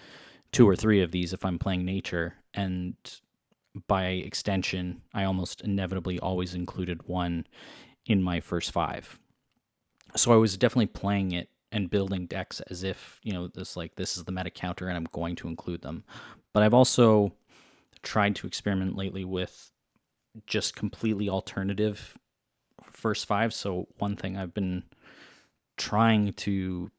two or three of these if I'm playing nature, and by extension, I almost inevitably always included one in my first five. So I was definitely playing it and building decks as if this is the meta counter and I'm going to include them. But I've also tried to experiment lately with just completely alternative first five. So one thing I've been trying to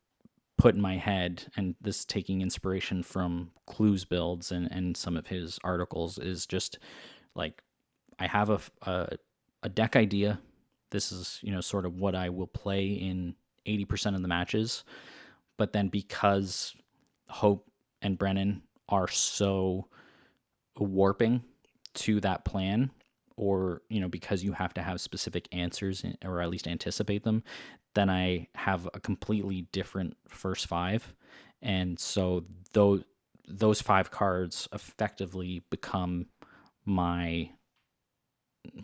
put in my head, and this taking inspiration from Clue's builds and some of his articles, is just like I have a deck idea. This is sort of what I will play in 80% of the matches. But then because Hope and Brennan are so warping to that plan, or because you have to have specific answers or at least anticipate them, then I have a completely different first five. And so those five cards effectively become my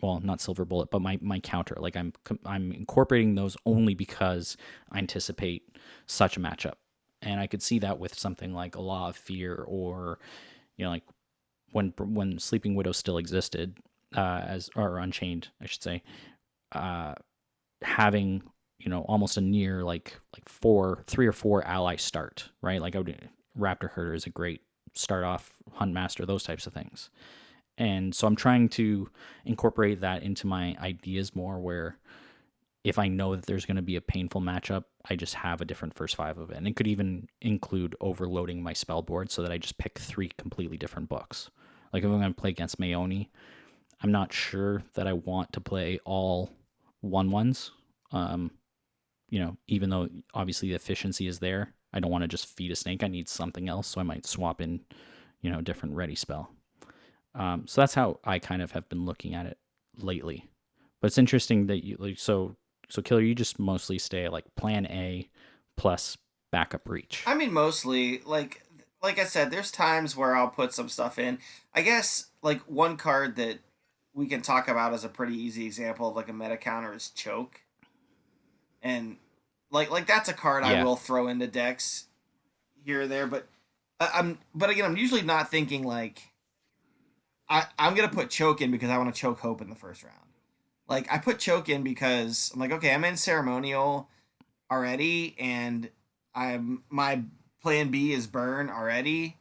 well, not silver bullet, but my counter. Like I'm incorporating those only because I anticipate such a matchup, and I could see that with something like a Law of Fear, or like when Sleeping Widow still existed, as or Unchained, I should say, uh, having almost a near like 3 or 4 ally start, right? Like Raptor Herder is a great start off, Hunt Master, those types of things. And so I'm trying to incorporate that into my ideas more, where if I know that there's going to be a painful matchup, I just have a different first 5 of it. And it could even include overloading my spell board so that I just pick 3 completely different books. Like if I'm going to play against Mayoni, I'm not sure that I want to play all 1/1s. Even though obviously the efficiency is there, I don't want to just feed a snake. I need something else, so I might swap in, a different ready spell. So that's how I kind of have been looking at it lately. But it's interesting that you like so Killer, you just mostly stay at like plan A plus backup reach.
I mean, mostly like I said, there's times where I'll put some stuff in. I guess like one card that we can talk about as a pretty easy example of like a meta counter is Choke, and like that's a card I
Yeah.
will throw into decks here or there. But but again, I'm usually not thinking like I'm gonna put Choke in because I want to choke Hope in the first round. Like I put Choke in because I'm like, okay, I'm in Ceremonial already, and my plan B is Burn already,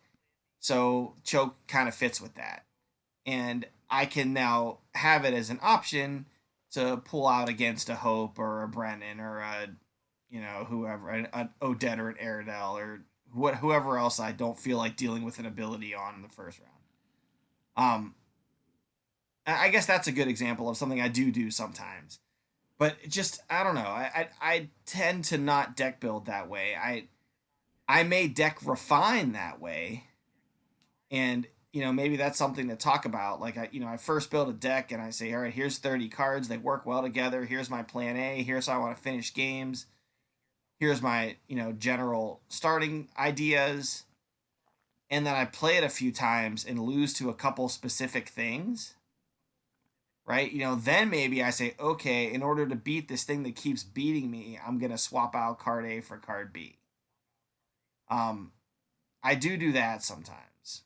so Choke kind of fits with that, and I can now have it as an option to pull out against a Hope or a Brennan or a whoever, an Odette or an Aerodel or whoever else I don't feel like dealing with an ability on in the first round. I guess that's a good example of something I do sometimes. But just I don't know. I tend to not deck build that way. I may deck refine that way, and maybe that's something to talk about. Like I first build a deck and I say, all right, here's 30 cards. They work well together. Here's my plan A. Here's how I want to finish games. Here's my general starting ideas, and then I play it a few times and lose to a couple specific things. Right? Then maybe I say, okay, in order to beat this thing that keeps beating me, I'm going to swap out card A for card B. I do that sometimes.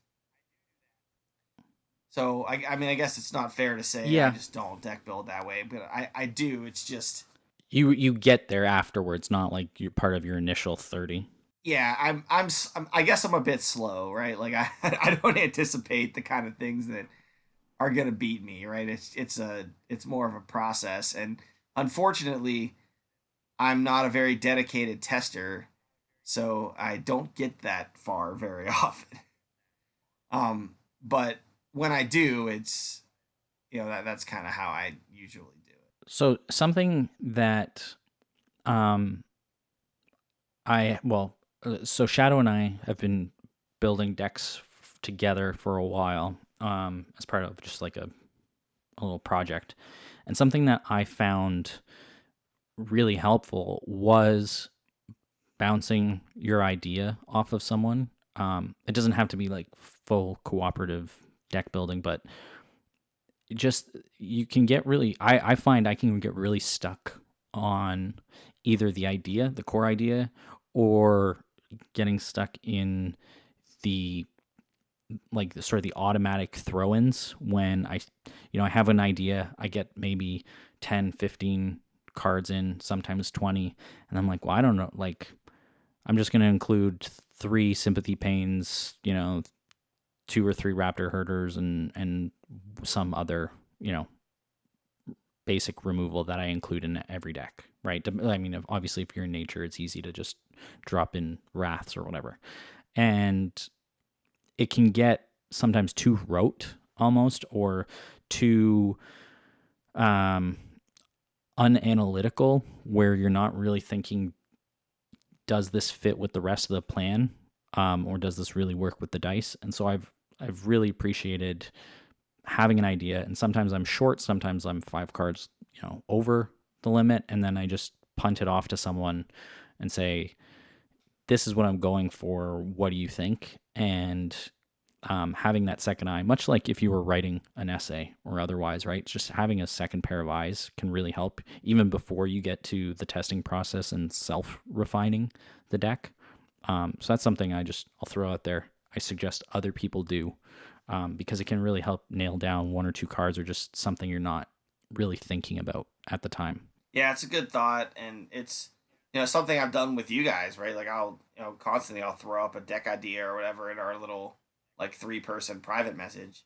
So, I mean, I guess it's not fair to say I just don't deck build that way, but I do. It's just...
You get there afterwards, not like you're part of your initial 30.
Yeah, I guess I'm a bit slow, right? Like, I don't anticipate the kind of things that are gonna beat me, right? It's more of a process, and unfortunately, I'm not a very dedicated tester, so I don't get that far very often. But when I do, it's that's kind of how I usually do it.
So something that so Shadow and I have been building decks together for a while, as part of just like a little project. And something that I found really helpful was bouncing your idea off of someone. It doesn't have to be like full cooperative deck building, but just you can get really, I find I can get really stuck on either the idea, the core idea, or getting stuck in the sort of the automatic throw-ins when I have an idea. I get maybe 10, 15 cards in, sometimes 20, and I'm like, well, I don't know, like I'm just going to include 3 Sympathy Pains, 2 or 3 Raptor Herders, and some other, basic removal that I include in every deck, right? I mean, obviously, if you're in nature, it's easy to just drop in Wraths or whatever. And it can get sometimes too rote almost, or too unanalytical, where you're not really thinking, does this fit with the rest of the plan, or does this really work with the dice? And so I've really appreciated having an idea, and sometimes I'm short, sometimes I'm 5 cards over the limit, and then I just punt it off to someone and say, this is what I'm going for, what do you think? And having that second eye, much like if you were writing an essay or otherwise, right? Just having a second pair of eyes can really help even before you get to the testing process and self-refining the deck. So that's something I'll throw out there. I suggest other people do because it can really help nail down one or two cards or just something you're not really thinking about at the time.
Yeah, it's a good thought, and it's something I've done with you guys, right? Like I'll constantly I'll throw up a deck idea or whatever in our little like 3-person private message.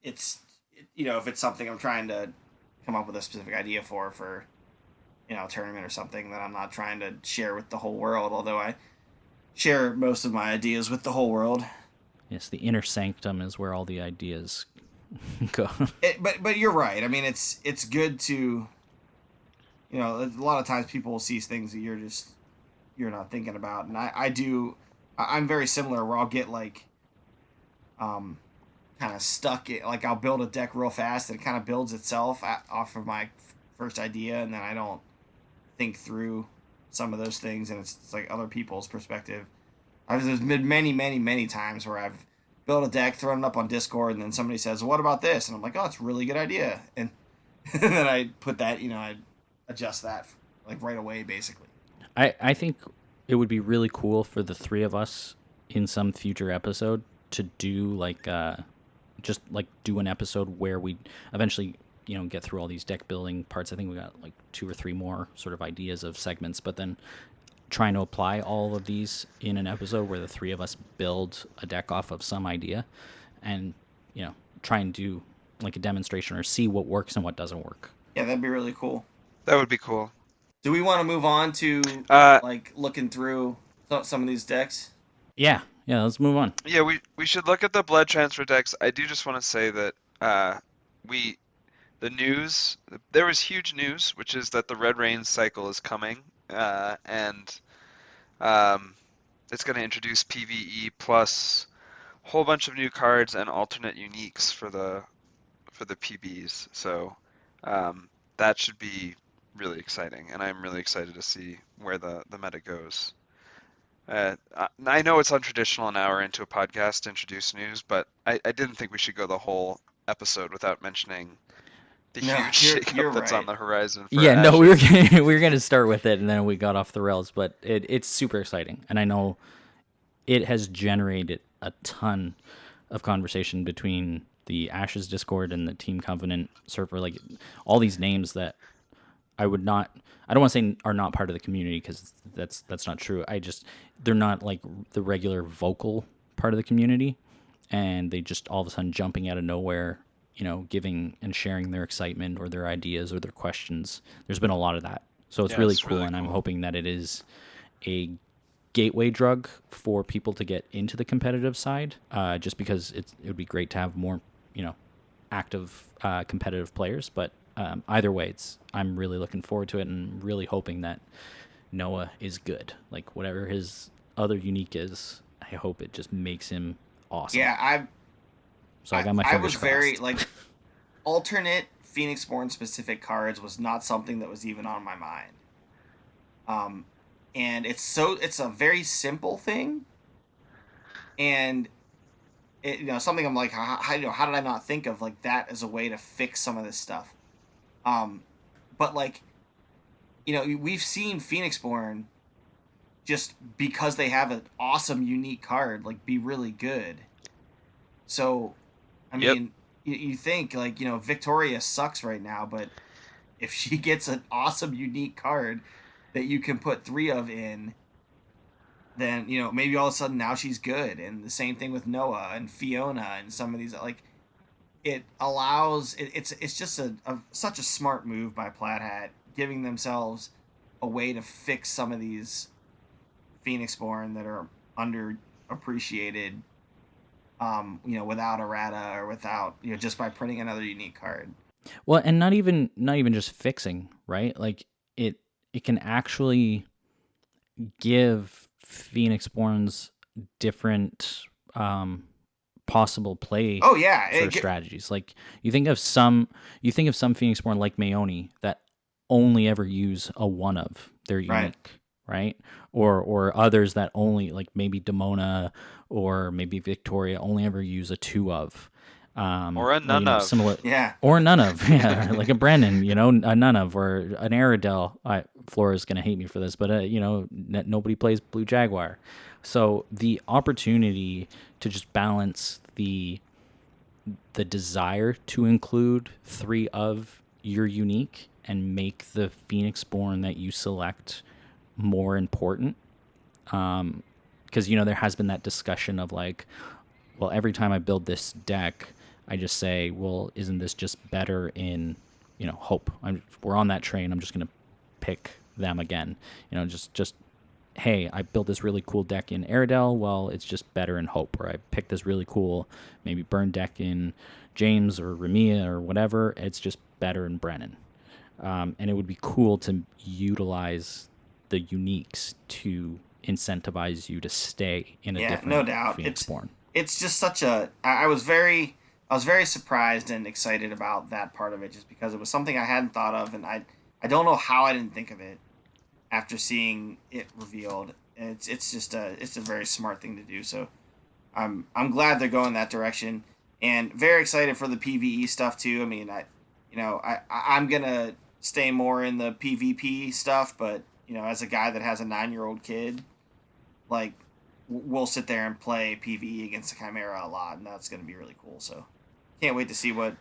It's if it's something I'm trying to come up with a specific idea for a tournament or something that I'm not trying to share with the whole world, although I share most of my ideas with the whole world.
Yes, the inner sanctum is where all the ideas go.
But you're right. I mean, it's good to, a lot of times people will see things that you're not thinking about, and I'm very similar where I'll get like, kind of stuck. Like I'll build a deck real fast and it kind of builds itself off of my first idea, and then I don't think through some of those things, and it's like other people's perspective. There's been many times where I've built a deck, thrown it up on Discord, and then somebody says, "What about this?" And I'm like, "Oh, it's a really good idea," and then I put that, I adjust that like right away, basically.
I think it would be really cool for the three of us in some future episode to do like just like do an episode where we eventually get through all these deck building parts. I think we got like 2 or 3 more sort of ideas of segments, but then trying to apply all of these in an episode where the three of us build a deck off of some idea and try and do like a demonstration or see what works and what doesn't work.
Yeah, that'd be really cool.
That would be cool.
Do we want to move on to like looking through some of these decks?
Yeah, let's move on.
Yeah, we should look at the blood transfer decks. I do just want to say that the news, there was huge news, which is that the Red Rain cycle is coming, and it's going to introduce PvE plus a whole bunch of new cards and alternate uniques for the PBs. So that should be really exciting, and I'm really excited to see where the meta goes. I know it's untraditional an hour into a podcast to introduce news, but I didn't think we should go the whole episode without mentioning the huge shakeup that's on the horizon.
Yeah, no, we were gonna start with it, and then we got off the rails. But it's super exciting, and I know it has generated a ton of conversation between the Ashes Discord and the Team Covenant server. Like all these names that I don't want to say are not part of the community because that's not true. They're not like the regular vocal part of the community, and they just all of a sudden jumping out of nowhere, giving and sharing their excitement or their ideas or their questions. There's been a lot of that. So it's really cool, and I'm hoping that it is a gateway drug for people to get into the competitive side, just because it would be great to have more, active competitive players. But either way, I'm really looking forward to it and really hoping that Noah is good. Like whatever his other unique is, I hope it just makes him awesome.
Yeah,
I got my fingers
I was
crossed.
very like alternate Phoenixborn specific cards was not something that was even on my mind. And it's a very simple thing, and it, something I'm like, how did I not think of like that as a way to fix some of this stuff? But like, we've seen Phoenixborn just because they have an awesome unique card, like be really good. So, I mean, you think like, Victoria sucks right now, but if she gets an awesome unique card that you can put 3 of in, then, maybe all of a sudden now she's good. And the same thing with Noah and Fiona and some of these, like, it allows, it's just such a smart move by Plaid Hat, giving themselves a way to fix some of these Phoenixborn that are underappreciated, without errata or without, just by printing another unique card.
Well, and not even just fixing, right? Like it can actually give Phoenixborns different possible play strategies. Like you think of some Phoenixborn like Mayoni that only ever use a one of their unique, right? Or others that only, like maybe Demona or maybe Victoria, only ever use a 2 of.
Or a
Or,
none of.
similar,
Yeah.
or none of, yeah, like a Brennan, a none of, or an Aerodel. Flora's gonna hate me for this, but nobody plays Blue Jaguar, so the opportunity to just balance the desire to include 3 of your unique and make the Phoenixborn that you select more important. Because there has been that discussion of like, well, every time I build this deck, I just say, well, isn't this just better in, hope? We're on that train. I'm just gonna pick them again. Just hey, I built this really cool deck in Aerodel. Well, it's just better in Hope. Or I picked this really cool maybe burn deck in James or Ramia or whatever. It's just better in Brennan. And it would be cool to utilize the uniques to incentivize you to stay in a
Yeah,
different
no doubt.
Phoenixborn.
It's just such a. I was very surprised and excited about that part of it, just because it was something I hadn't thought of, and I don't know how I didn't think of it after seeing it revealed. And it's a very smart thing to do. So I'm glad they're going that direction, and very excited for the PvE stuff too. I mean, I'm gonna stay more in the PvP stuff, but as a guy that has a 9-year-old kid, like we'll sit there and play PvE against the Chimera a lot, and that's gonna be really cool. So can't wait to see what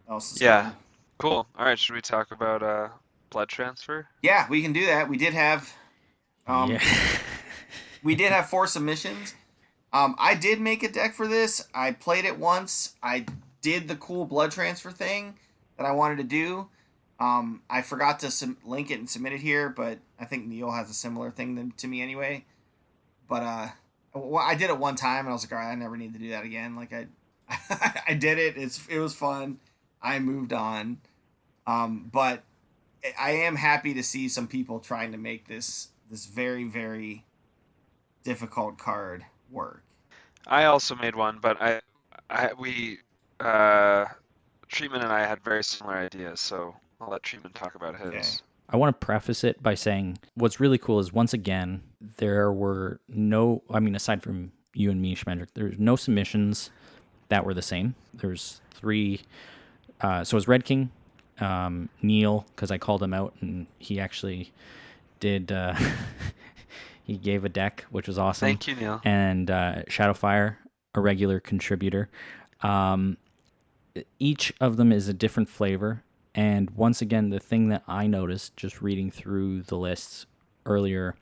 else is
Yeah.
coming.
Cool. All right. Should we talk about blood transfer?
Yeah, we can do that.
Yeah.
We did have 4 submissions. I did make a deck for this. I played it once. I did the cool blood transfer thing that I wanted to do. I forgot to link it and submit it here, but I think Neil has a similar thing to me anyway. But I did it one time, and I was like, all right, I never need to do that again. Like I did it. It was fun. I moved on. But I am happy to see some people trying to make this very, very difficult card work.
I also made one, but we, Treatment and I had very similar ideas, so I'll let Treatment talk about his.
Okay.
I want to preface it by saying what's really cool is, once again, there were no, aside from you and me, Schmendrix, there's no submissions that were the same. There's 3, so it was Redking, Neil, because I called him out, and he actually did, he gave a deck, which was awesome.
Thank you, Neil.
And Shadowfire, a regular contributor. Each of them is a different flavor. And once again, the thing that I noticed just reading through the lists earlier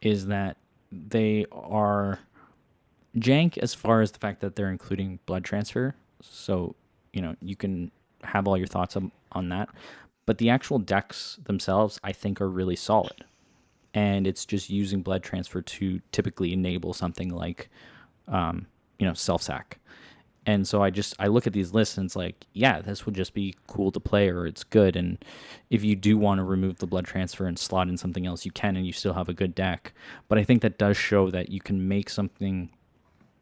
is that they are jank as far as the fact that they're including blood transfer. So, you can have all your thoughts on that. But the actual decks themselves, I think, are really solid. And it's just using blood transfer to typically enable something like, self-sack. And so I look at these lists and it's like, yeah, this would just be cool to play, or it's good. And if you do want to remove the blood transfer and slot in something else, you can, and you still have a good deck. But I think that does show that you can make something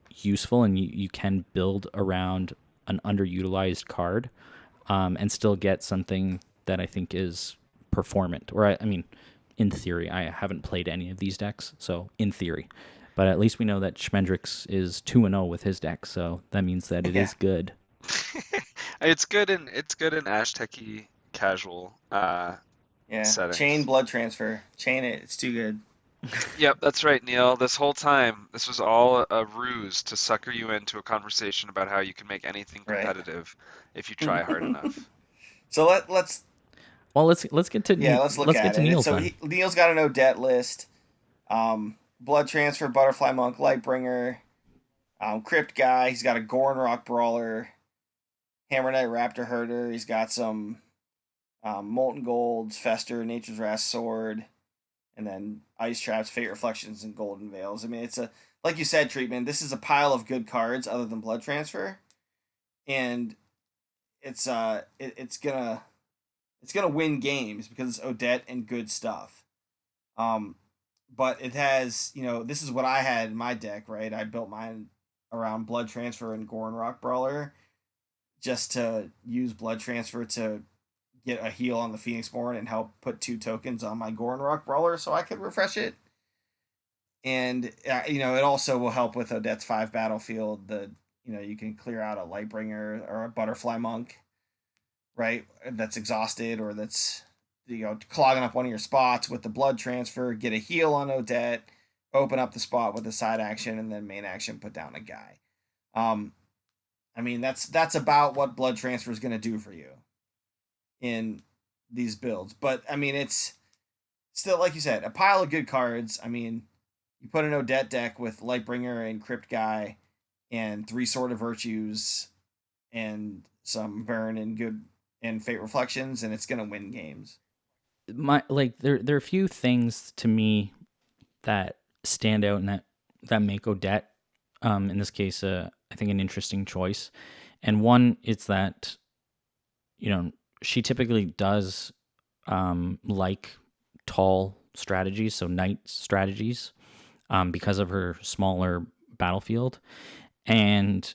useful, and you can build around an underutilized card, and still get something that I think is performant. Or in theory, I haven't played any of these decks, so in theory. But at least we know that Schmendrix is 2-0 with his deck, so that means that it is good.
It's good in Aztec-y casual settings.
Chain blood transfer. Chain it. It's too good.
Yep, that's right, Neil. This whole time, this was all a ruse to sucker you into a conversation about how you can make anything competitive if you try hard enough.
So let's
get to
let's look at it.
Neil's.
So Neil's got an Odette list. Blood transfer, Butterfly Monk, Lightbringer, Crypt Guy. He's got a Gorn Rock Brawler, Hammer Knight Raptor Herder. He's got some Molten Golds, Fester, Nature's Wrath Sword, and then Ice Traps, Fate Reflections, and Golden Veils. It's like you said, Treatment. This is a pile of good cards other than blood transfer, and it's gonna win games because it's Odette and good stuff. But it has, this is what I had in my deck, right? I built mine around blood transfer and Gorn Rock Brawler, just to use blood transfer to get a heal on the Phoenixborn and help put 2 tokens on my Gorn Rock Brawler so I could refresh it. and it also will help with Odette's 5 battlefield. You can clear out a Lightbringer or a Butterfly Monk, right? That's exhausted or that's clogging up one of your spots with the blood transfer. Get a heal on Odette, open up the spot with a side action, and then main action put down a guy. Um, I mean that's about what blood transfer is going to do for you in these builds. But I mean it's still, like you said, a pile of good cards. I mean, you put an Odette deck with Lightbringer and Crypt Guy and 3 Sword of Virtues and some Burn and good and Fate Reflections, and it's gonna win games.
There are a few things to me that stand out and that make Odette, in this case, I think an interesting choice. And one is that she typically does like tall strategies, so knight strategies, because of her smaller battlefield. And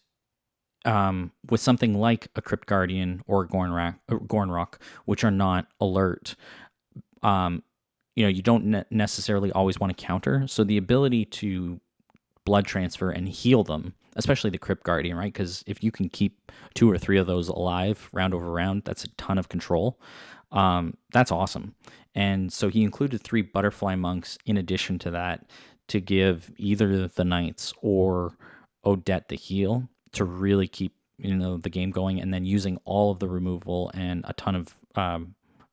with something like a Crypt Guardian or Gornrock, which are not alert, you don't necessarily always want to counter. So the ability to blood transfer and heal them, especially the Crypt Guardian, right? Because if you can keep 2 or 3 of those alive round over round, that's a ton of control. That's awesome. And so he included 3 Butterfly Monks in addition to that to give either the Knights or Odette the heal to really keep the game going, and then using all of the removal and a ton of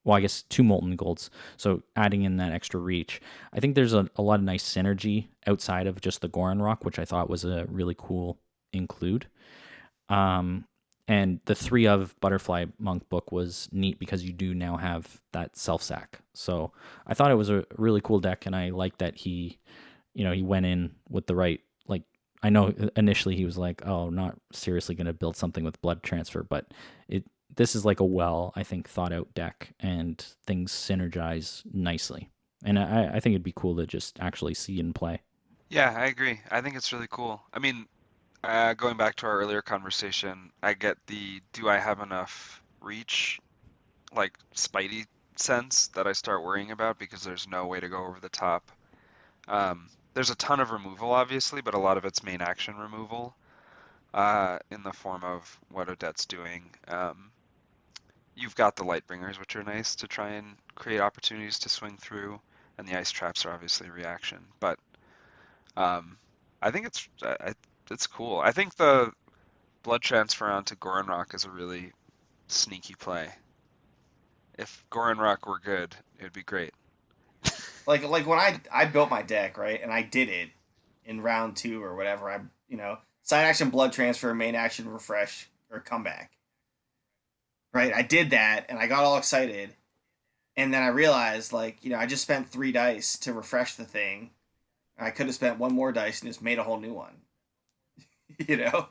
I guess 2 Molten Golds, so adding in that extra reach. I think there's a lot of nice synergy outside of just the Goron Rock, which I thought was a really cool include. And the 3 of Butterfly Monk book was neat because you do now have that self-sack. So I thought it was a really cool deck, and I like that he went in with the right, like, I know initially he was like, oh, not seriously going to build something with blood transfer, but this is like a I think, thought out deck, and things synergize nicely. And I think it'd be cool to just actually see in play.
Yeah, I agree. I think it's really cool. I mean, going back to our earlier conversation, I get the do I have enough reach, like Spidey sense that I start worrying about because there's no way to go over the top. There's a ton of removal, obviously, but a lot of it's main action removal in the form of what Odette's doing. You've got the Lightbringers, which are nice to try and create opportunities to swing through, and the ice traps are obviously reaction. But I think it's cool. I think the blood transfer onto Goron Rock is a really sneaky play. If Goron Rock were good, it'd be great.
Like when I built my deck, right, and I did it in round 2 or whatever. Side action blood transfer, main action refresh or comeback. Right, I did that and I got all excited, and then I realized, I just spent 3 dice to refresh the thing. I could have spent 1 more dice and just made a whole new one. you know?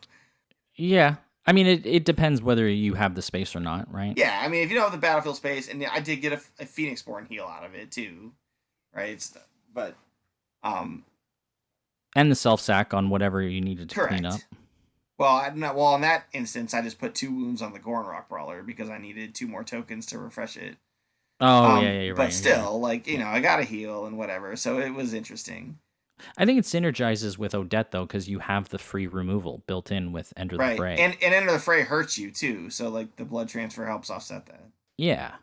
Yeah. I mean, it depends whether you have the space or not, right?
Yeah, I mean, if you don't have the battlefield space, and I did get a Phoenix Born heal out of it too, right? But
and the self sack on whatever you needed to clean up.
Well, in that instance, I just put 2 wounds on the Gorn Rock Brawler because I needed 2 more tokens to refresh it.
Oh, yeah, you're right.
But still, I got a heal and whatever, so it was interesting.
I think it synergizes with Odette, though, because you have the free removal built in with Enter the Fray.
And Enter the Fray hurts you, too, so, the blood transfer helps offset that.
Yeah.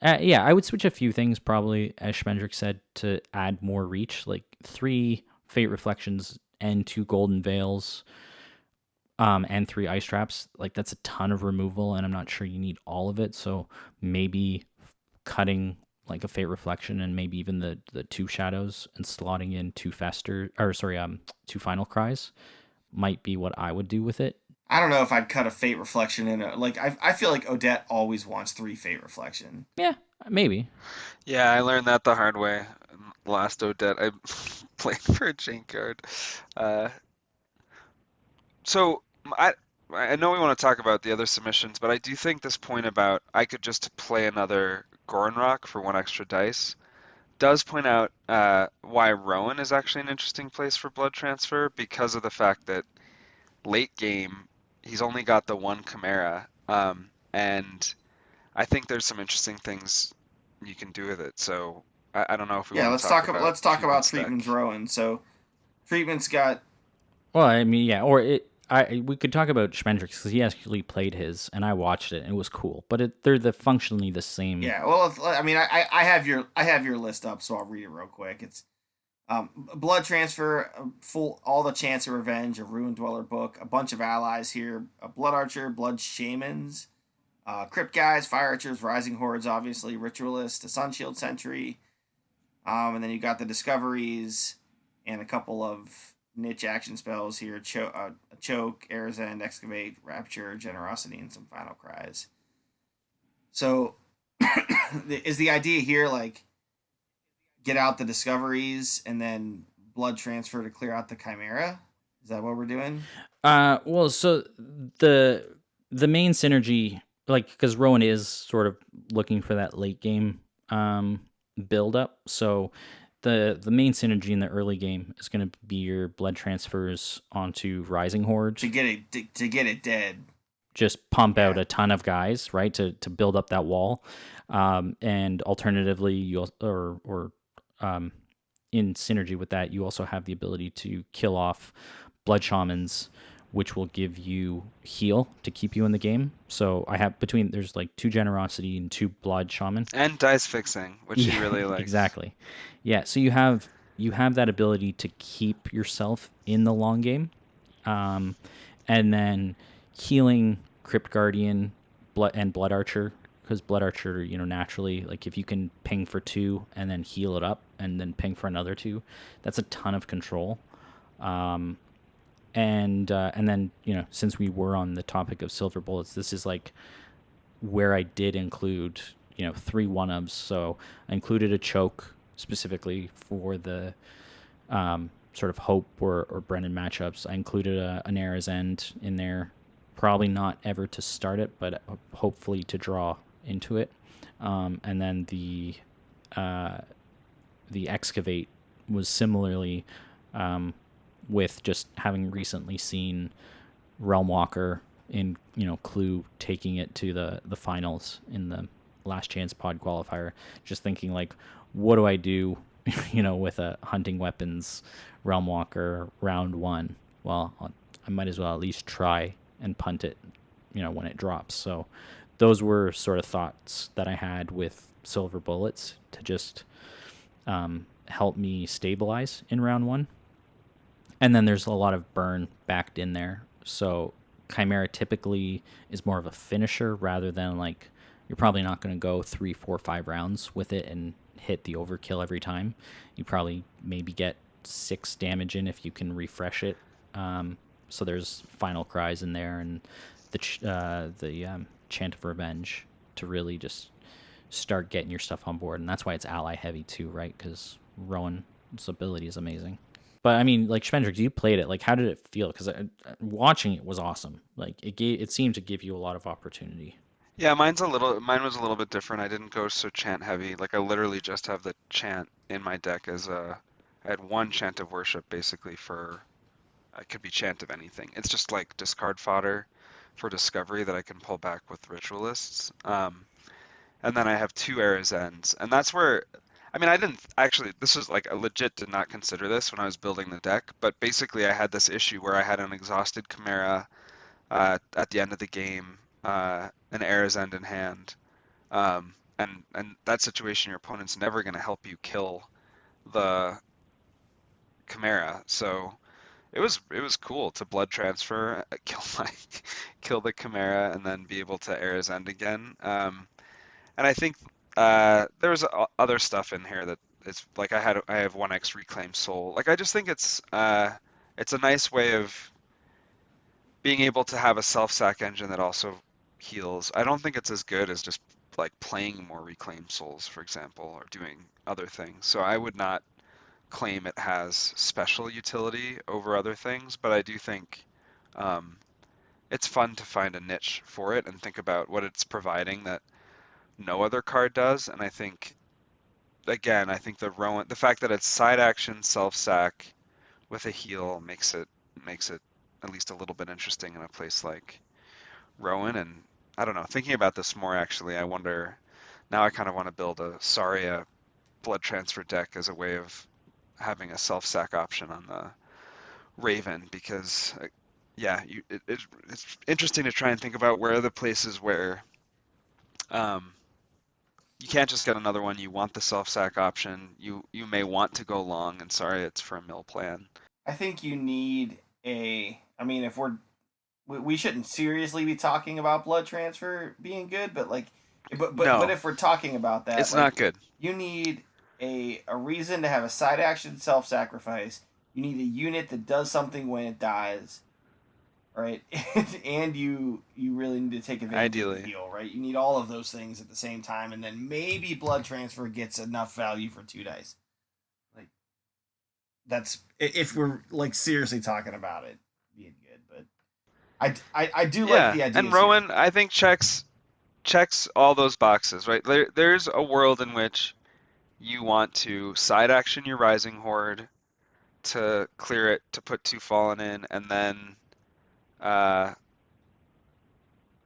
Yeah, I would switch a few things, probably, as Schmendrix said, to add more reach, like 3 Fate Reflections and 2 Golden Veils, and 3 Ice Traps. Like, that's a ton of removal, and I'm not sure you need all of it, so maybe cutting like a Fate Reflection and maybe even the 2 Shadows and slotting in 2 2 Final Cries might be what I would do with it.
I don't know if I'd cut a Fate Reflection in I feel like Odette always wants 3 Fate Reflection.
Yeah, maybe.
Yeah, I learned that the hard way. Last Odette I played for a Jankyard. So I know we want to talk about the other submissions, but I do think this point about I could just play another Goron Rock for 1 extra dice does point out why Rowan is actually an interesting place for blood transfer, because of the fact that late game he's only got the 1 Chimera, and I think there's some interesting things you can do with it. So I don't know if we want to talk about
let's talk about Treatment's Rowan. So Treatment's got
Well, I mean, yeah, or it. We could talk about Schmendrix because he actually played his, and I watched it, and it was cool. But they're functionally the same.
yeah. Well, I mean, I have your list up, so I'll read it real quick. It's blood transfer, full all the chance of revenge, a ruin dweller book, a bunch of allies here, a blood archer, blood shamans, crypt guys, fire archers, rising hordes, obviously ritualist, a sunshield sentry, and then you got the discoveries and a couple of niche action spells here: choke, air's end, excavate, rapture, generosity, and some final cries. So, is the idea here like get out the discoveries and then blood transfer to clear out the chimera? Is that what we're doing?
Well, so the the main synergy, like, because Rowan is sort of looking for that late game build up. So the main synergy in the early game is going to be your blood transfers onto Rising Horde.
To get it dead.
Just pump out
Yeah.
a ton of guys, right, to build up that wall. And alternatively, um, in synergy with that, you also have the ability to kill off blood shamans, which will give you heal to keep you in the game. So I have there's like 2 generosity and 2 blood shaman.
And dice fixing, which he really likes.
Exactly. Yeah, so you have that ability to keep yourself in the long game, and then healing Crypt Guardian, Blood Archer, because Blood Archer, naturally, like if you can ping for 2 and then heal it up and then ping for another 2, that's a ton of control. And then since we were on the topic of silver bullets, this is like where I did include 3 1-ups. So I included a choke specifically for the sort of Hope or Brennan matchups. I included an Era's End in there, probably not ever to start it, but hopefully to draw into it. And then the Excavate was similarly with just having recently seen Realm Walker in Clue taking it to the finals in the last chance pod qualifier, just thinking like, what do I do with a hunting weapons Realm Walker round 1? Well, I might as well at least try and punt it when it drops. So those were sort of thoughts that I had with silver bullets to just help me stabilize in round 1. And then there's a lot of burn backed in there. So Chimera typically is more of a finisher rather than like, you're probably not going to go 3, 4, 5 rounds with it and hit the overkill every time. You probably maybe get 6 damage in if you can refresh it. So there's final cries in there and the Chant of Revenge to really just start getting your stuff on board. And that's why it's ally heavy too, right? Because Rowan's ability is amazing. But I mean, like Schmendrix, you played it. Like, how did it feel? Because watching it was awesome. Like, it seemed to give you a lot of opportunity.
Yeah, mine was a little bit different. I didn't go so chant heavy. Like I literally just have the chant in my deck I had 1 chant of worship basically for, it could be chant of anything. It's just like discard fodder for discovery that I can pull back with ritualists. And then I have 2 Era's Ends. And that's where, I mean, I didn't actually, this was like, I legit did not consider this when I was building the deck, but basically I had this issue where I had an exhausted Chimera at the end of the game, an Era's End in hand. And that situation, your opponent's never going to help you kill the Chimera. So it was cool to blood transfer, kill the Chimera, and then be able to Era's End again. And I think there was other stuff in here that it's like I have 1x Reclaim Soul. Like I just think it's a nice way of being able to have a self-sack engine that also heals. I don't think it's as good as just like playing more Reclaim Souls, for example, or doing other things. So I would not claim it has special utility over other things, but I do think it's fun to find a niche for it and think about what it's providing that no other card does. And I think, again, the fact that it's side action self-sack with a heal makes it at least a little bit interesting in a place like Rowan. And I don't know, thinking about this more actually, I wonder, now I kind of want to build a Saria blood transfer deck as a way of having a self-sack option Raven because it's interesting to try and think about where are the places where um, you can't just get another one. You want the self-sack option. You may want to go long, and sorry, it's for a mill plan.
I think you need a. I mean, if we shouldn't seriously be talking about blood transfer being good, but like, but
No,
if we're talking about that,
it's
like,
not good.
you need a reason to have a side action self sacrifice. You need a unit that does something when it dies, right? And you really need to take advantage of the
Ideally,
heal, right? You need all of those things at the same time, and then maybe blood transfer gets enough value for 2 dice. Like that's if we're like seriously talking about it being good, but I do like
yeah.
the
And
ideas here.
Rowan, I think checks all those boxes, right? There's a world in which you want to side action your Rising Horde to clear it, to put 2 Fallen in, and uh,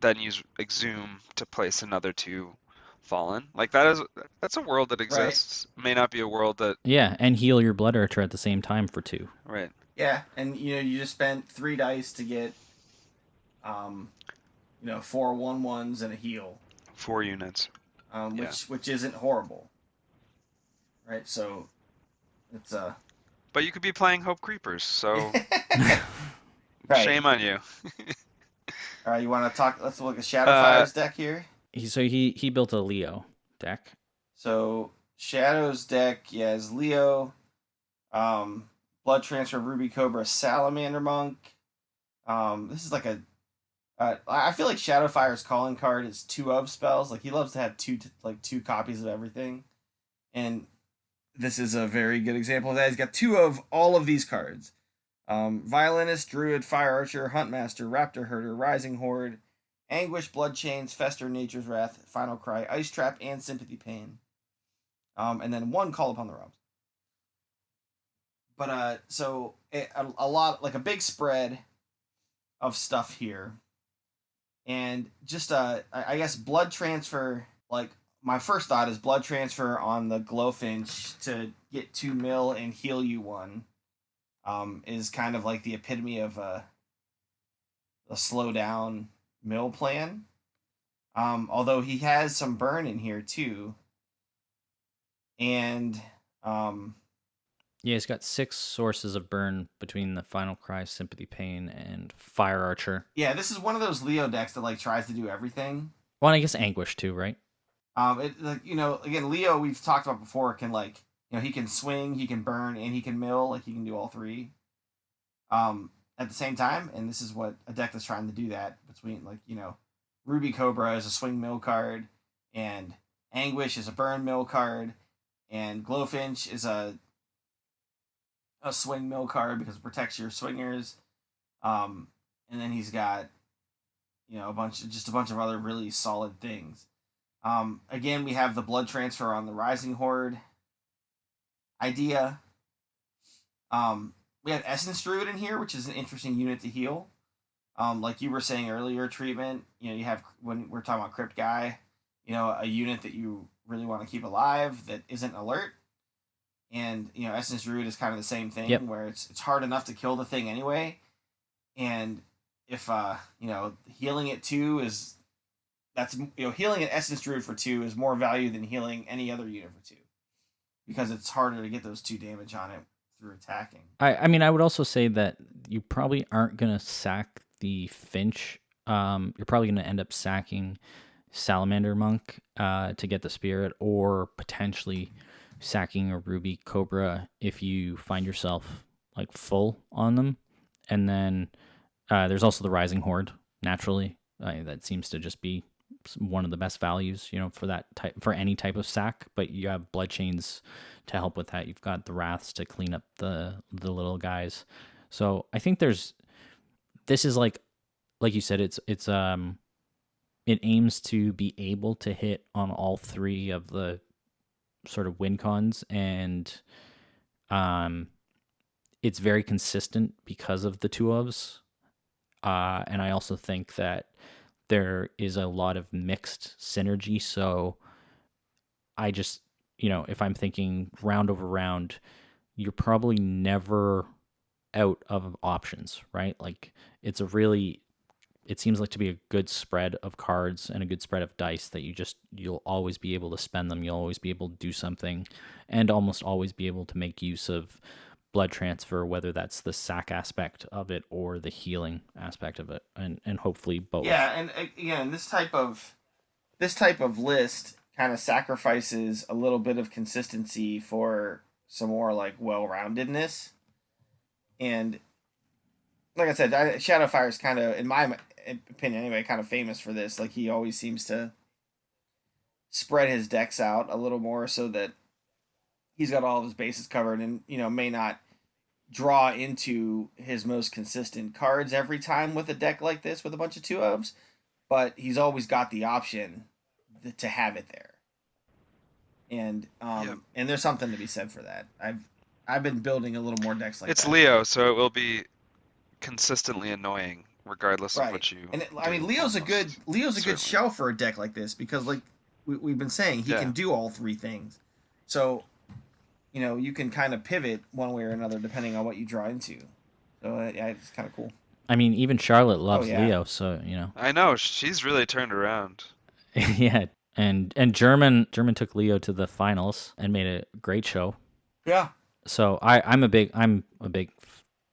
then use Exhume to place another 2 Fallen. Like that's a world that
Right.
exists. May not be a world that
Yeah, and heal your Blood Archer at the same time for 2.
right.
Yeah, and you just spent 3 dice to get um 4/1/1s and a heal,
4 units. Yeah.
which isn't horrible, right? So it's
But you could be playing Hope Creepers, so
right.
shame on you.
All right, you want to talk? Let's look at
Uh,
Shadowfire's deck here.
He built a Leo deck.
So Shadow's deck, yeah, is Leo, um, Blood Transfer, Ruby Cobra, Salamander Monk. This is like a. I feel like Shadowfire's calling card is 2 of spells. Like he loves to have two copies of everything, and this is a very good example of that. He's got 2 of all of these cards. Violinist, Druid, Fire Archer, Huntmaster, Raptor Herder, Rising Horde, Anguish, Blood Chains, Fester, Nature's Wrath, Final Cry, Ice Trap, and Sympathy Pain. And then 1 Call Upon the Realms. But so a lot, like a big spread of stuff here, and just I guess blood transfer. Like my first thought is blood transfer on the Glowfinch to get 2 mil and heal you 1. Is kind of like the epitome of a slow down mill plan. Although he has some burn in here too, and
Yeah, he's got 6 sources of burn between the Final Cry, Sympathy Pain, and Fire Archer.
yeah, this is one of those Leo decks that like tries to do everything.
Well, I guess Anguish too, right?
It like again Leo we've talked about before can like he can swing, he can burn, and he can mill. Like he can do all 3. At the same time, and this is what a deck that's trying to do that between like Ruby Cobra is a swing mill card, and Anguish is a burn mill card, and Glowfinch is a swing mill card because it protects your swingers. And then he's got a bunch of other really solid things. Again, we have the blood transfer on the Rising Horde idea. We have Essence Druid in here, which is an interesting unit to heal. Like you were saying earlier, treatment. You have when we're talking about Crypt Guy, a unit that you really want to keep alive that isn't alert. And Essence Druid is kind of the same thing,
Yep.
where it's hard enough to kill the thing anyway, and if healing it 2 is that's healing an Essence Druid for 2 is more value than healing any other unit for 2, because it's harder to get those 2 damage on it through attacking.
I mean, I would also say that you probably aren't going to sack the Finch. You're probably going to end up sacking Salamander Monk to get the Spirit, or potentially sacking a Ruby Cobra if you find yourself like full on them. And then there's also the Rising Horde, naturally. That seems to just be one of the best values, for that type, for any type of sack. But you have Blood Chains to help with that. You've got the Wraths to clean up the little guys. So I think this is like you said, it aims to be able to hit on all 3 of the sort of win cons, and it's very consistent because of the 2-ofs. And I also think that there is a lot of mixed synergy. So I just, if I'm thinking round over round, you're probably never out of options, right? Like it's a really, it seems like to be a good spread of cards and a good spread of dice that you'll always be able to spend them. You'll always be able to do something, and almost always be able to make use of blood transfer, whether that's the sack aspect of it or the healing aspect of it, and hopefully both.
Yeah, and again, this type of list kind of sacrifices a little bit of consistency for some more like well-roundedness. And like I said, Shadowfire is kind of, in my opinion anyway, kind of famous for this. Like he always seems to spread his decks out a little more so that he's got all of his bases covered, and may not draw into his most consistent cards every time with a deck like this with a bunch of two ofs, but he's always got the option to have it there. And
Yep.
and there's something to be said for that. I've been building a little more decks like
It's
that.
Leo, so it will be consistently annoying regardless of
Right.
what you
And I mean
do,
Leo's a good
almost
Leo's a good
certainly.
shell for a deck like this because like we've been saying he
Yeah.
can do all three things. So, you can kind of pivot one way or another depending on what you draw into. So yeah, it's kind of cool.
I mean, even Charlotte
Oh
loves
yeah.
Leo, so
I know, she's really turned around.
yeah. And German took Leo to the finals and made a great show.
Yeah.
So I'm a big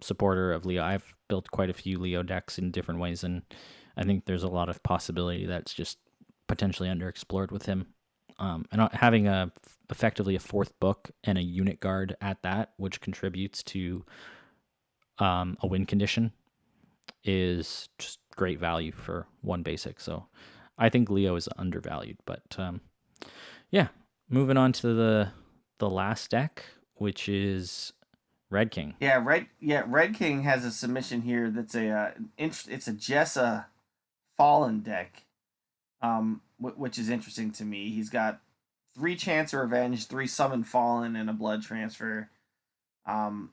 supporter of Leo. I've built quite a few Leo decks in different ways, and I think there's a lot of possibility that's just potentially underexplored with him. And having effectively a fourth book and a unit guard at that, which contributes to a win condition, is just great value for one basic. So I think Leo is undervalued, but yeah. Moving on to the last deck, which is Redking.
Redking has a submission here that's it's a Jessa Fallen deck, which is interesting to me. He's got 3 Chance of Revenge, 3 Summon Fallen, and a Blood Transfer. Um,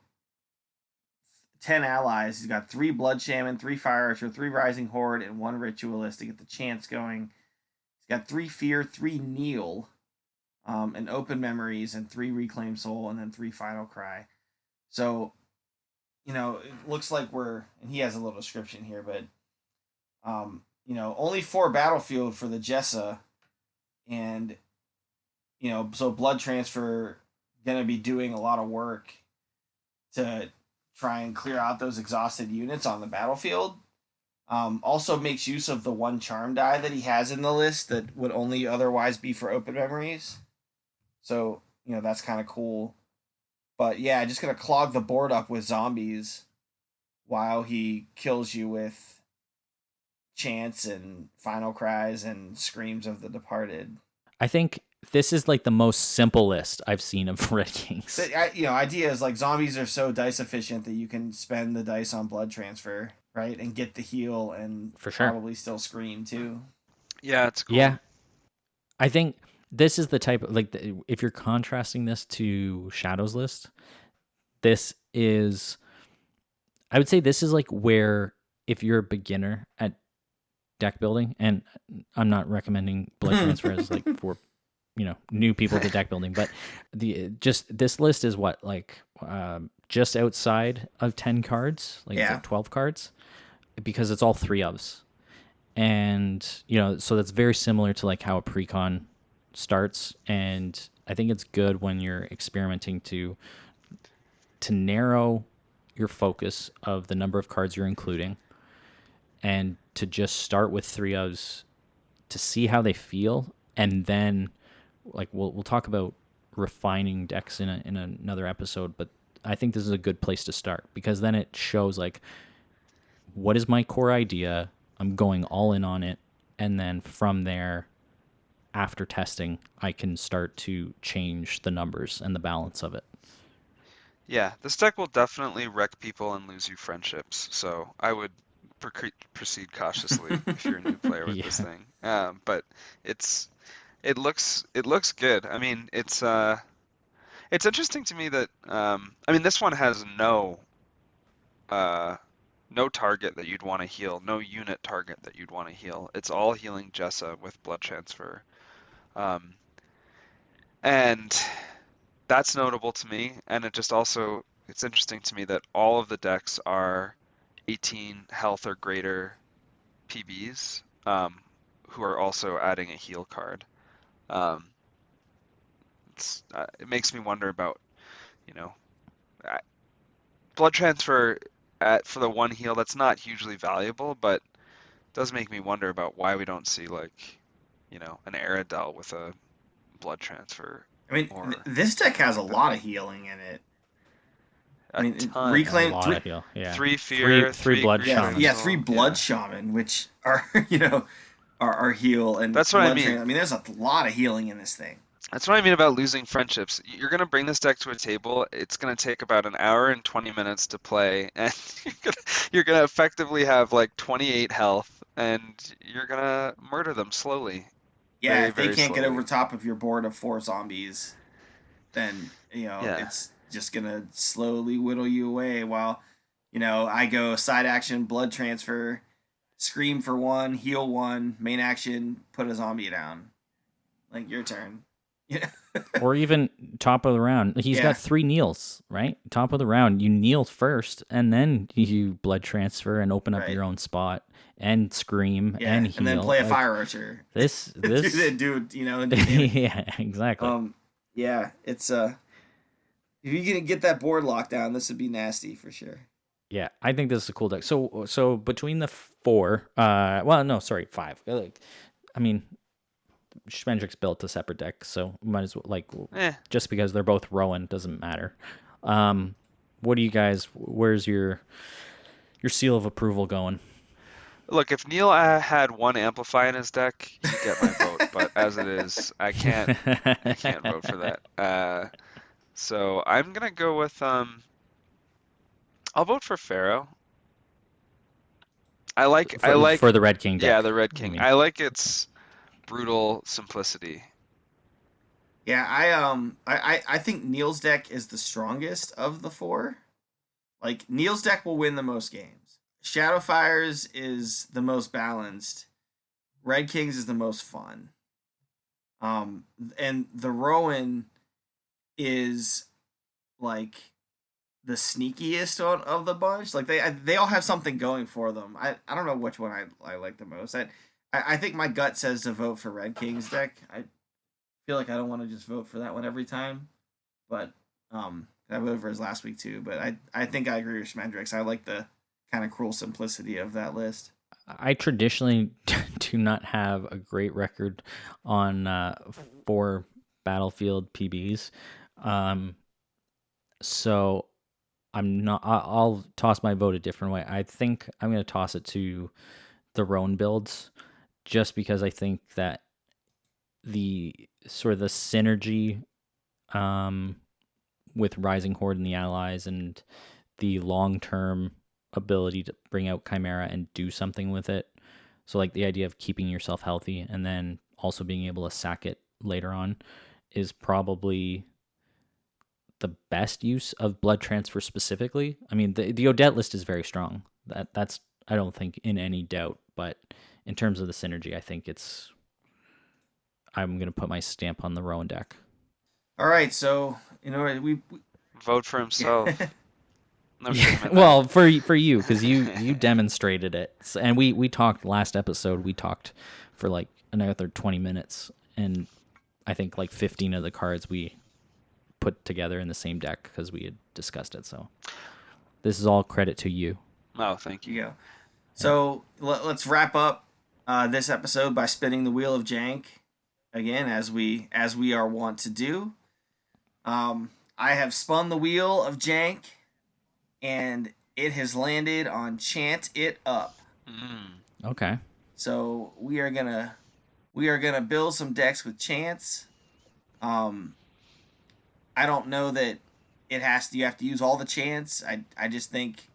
10 allies. He's got 3 Blood Shaman, 3 Fire Archer, 3 Rising Horde, and 1 Ritualist to get the chance going. He's got 3 Fear, 3 Kneel, and Open Memories, and 3 Reclaim Soul, and then 3 Final Cry. So, it looks like and he has a little description here, but, only 4 battlefield for the Jessa, and, so Blood Transfer going to be doing a lot of work to try and clear out those exhausted units on the battlefield. Also makes use of the 1 charm die that he has in the list that would only otherwise be for Open Memories. So, that's kind of cool. But yeah, just going to clog the board up with zombies while he kills you with Chants and Final Cries and Screams of the Departed.
I think this is like the most simple list I've seen of Red Kings.
The idea is like zombies are so dice efficient that you can spend the dice on Blood Transfer, right, and get the heal and
For sure.
probably still scream too.
Yeah, it's cool.
Yeah, I think this is the type of if you're contrasting this to Shadow's list, this is, I would say this is like where if you're a beginner at deck building, and I'm not recommending Blood Transfer as like for new people to deck building, but this list is what, like just outside of 10 cards, like it's
Yeah.
like 12 cards, because it's all 3 ofs. And so that's very similar to like how a precon starts, and I think it's good when you're experimenting to narrow your focus of the number of cards you're including, and to just start with 3 ofs to see how they feel, and then like we'll talk about refining decks in another episode, but I think this is a good place to start, because then it shows like, what is my core idea? I'm going all in on it, and then from there, after testing, I can start to change the numbers and the balance of it.
Yeah, this deck will definitely wreck people and lose you friendships, so I would proceed cautiously if you're a new player with this
Yeah.
thing. But it looks good. I mean, it's interesting to me that I mean, this one has no target that you'd want to heal, no unit target that you'd want to heal. It's all healing Jessa with blood transfer, and that's notable to me. And it just also it's interesting to me that all of the decks are 18 health or greater PBs, who are also adding a heal card. Um, it makes me wonder about, you know, uh, blood transfer for the one heal. That's not hugely valuable, but it does make me wonder about why we don't see like, an Aerodel with a blood transfer
I mean,
or
this deck
something
has a
like that.
lot of healing in it. I
A
mean,
ton.
A
reclaim
lot
three,
of heal. Yeah.
Three fear,
Three
three
blood
yeah,
shaman.
yeah, three
universal.
blood
Yeah,
shaman, which are are heal and
that's what I
blood
mean.
drain. I mean, there's a lot of healing in this thing.
That's what I mean about losing friendships. You're gonna bring this deck to a table. It's gonna take about an hour and 20 minutes to play, and you're gonna effectively have like 28 health, and you're gonna murder them slowly,
Yeah,
very,
if they
very
can't get over
slowly.
top of your board of 4 zombies, then
Yeah.
it's just gonna slowly whittle you away. While I go side action, blood transfer, scream for one, heal one, main action, put a zombie down. Like your turn. Yeah,
Or even top of the round. He's
yeah,
got 3 kneels, right? Top of the round, you kneel first, and then you blood transfer and open up
right.
your own spot and scream and
Yeah, and then
heal.
play a
Like
fire archer.
this.
Do damage.
Yeah, exactly.
Yeah, it's if you can get that board locked down, this would be nasty for sure.
Yeah, I think this is a cool deck. So between the 4, well, no, sorry, 5. I mean, Schmendrix built a separate deck, so might as well
Eh.
just because they're both Rowan doesn't matter. What do you guys? Where's your seal of approval going?
Look, if Neil had one amplify in his deck, he'd get my vote. But as it is, I can't vote for that. So I'm gonna go with I'll vote for Pharaoh. I like,
for the Red King
yeah,
deck.
the Red
You
King.
mean?
I like its brutal simplicity.
Yeah, I think Neil's deck is the strongest of the 4. Like Neil's deck will win the most games. Shadowfire's is the most balanced. Red King's is the most fun. And the Rowan is like the sneakiest of the bunch. Like they all have something going for them. I don't know which one I like the most. I think my gut says to vote for Red King's deck. I feel like I don't want to just vote for that one every time, but I voted for his last week too. But I think I agree with Schmendrix. I like the kind of cruel simplicity of that list.
I traditionally do not have a great record on 4 Battlefield PBs, so I'm not. I'll toss my vote a different way. I think I'm going to toss it to the Roan builds, just because I think that the sort of the synergy with Rising Horde and the allies and the long-term ability to bring out Chimera and do something with it. So like the idea of keeping yourself healthy and then also being able to sack it later on is probably the best use of blood transfer specifically. I mean, the Odette list is very strong. That's I don't think in any doubt, but in terms of the synergy, I think I'm going to put my stamp on the Rowan deck.
All right, so we
Vote for himself. No shame in that.
Well, for you, because you demonstrated it, and we talked last episode. We talked for like another 20 minutes, and I think like 15 of the cards we put together in the same deck because we had discussed it. So this is all credit to you.
Oh, thank you.
you go. So let's wrap up this episode by spinning the wheel of Jank again, as we are wont to do. I have spun the wheel of Jank, and it has landed on Chant It Up.
Okay.
So we are gonna build some decks with chants. I don't know that you have to use all the chants. I just think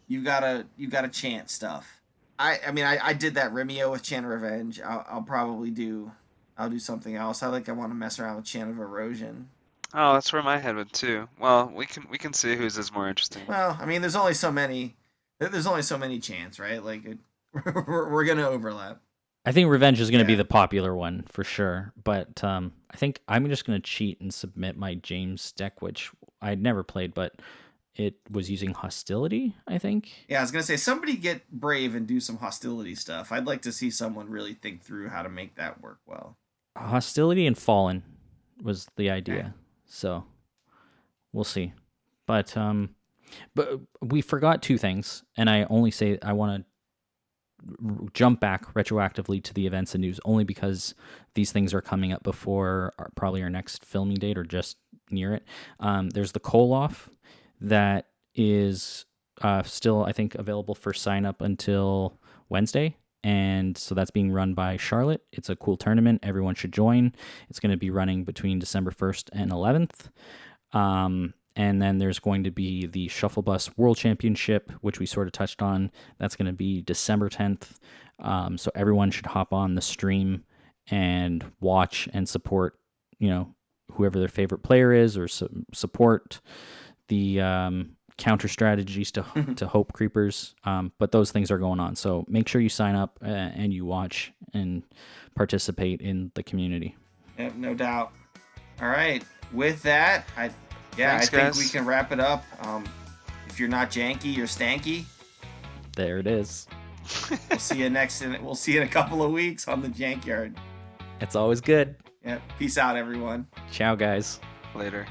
you gotta chant stuff. I mean I did that Remio with Chant of Revenge. I'll do something else. I want to mess around with Chant of Erosion.
Oh, that's where my head went too. Well, we can see whose is more interesting.
Well, I mean, there's only so many chants, right? Like we're gonna overlap.
I think Revenge is going to be the popular one for sure, but I think I'm just going to cheat and submit my James deck, which I'd never played, but it was using hostility, I think.
Yeah, I was gonna say somebody get brave and do some hostility stuff. I'd like to see someone really think through how to make that work well.
Hostility and Fallen was the idea.
Okay.
So we'll see. But we forgot two things, and I only say I want to jump back retroactively to the events and news only because these things are coming up before probably our next filming date or just near it. There's the Koloff that is still, I think, available for sign up until Wednesday. And so that's being run by Charlotte. It's a cool tournament. Everyone should join. It's going to be running between December 1st and 11th. And then there's going to be the Shuffle Bus World Championship, which we sort of touched on. That's going to be December 10th. So everyone should hop on the stream and watch and support, whoever their favorite player is, or support the counter strategies to hope creepers. But those things are going on. So make sure you sign up and you watch and participate in the community.
Yep, no doubt. All right. With that,
Thanks,
I think
guys.
we can wrap it up. If you're not janky, you're stanky.
There it is.
We'll see you in a couple of weeks on the Jankyard.
It's always good.
Yeah. Peace out, everyone.
Ciao, guys.
Later.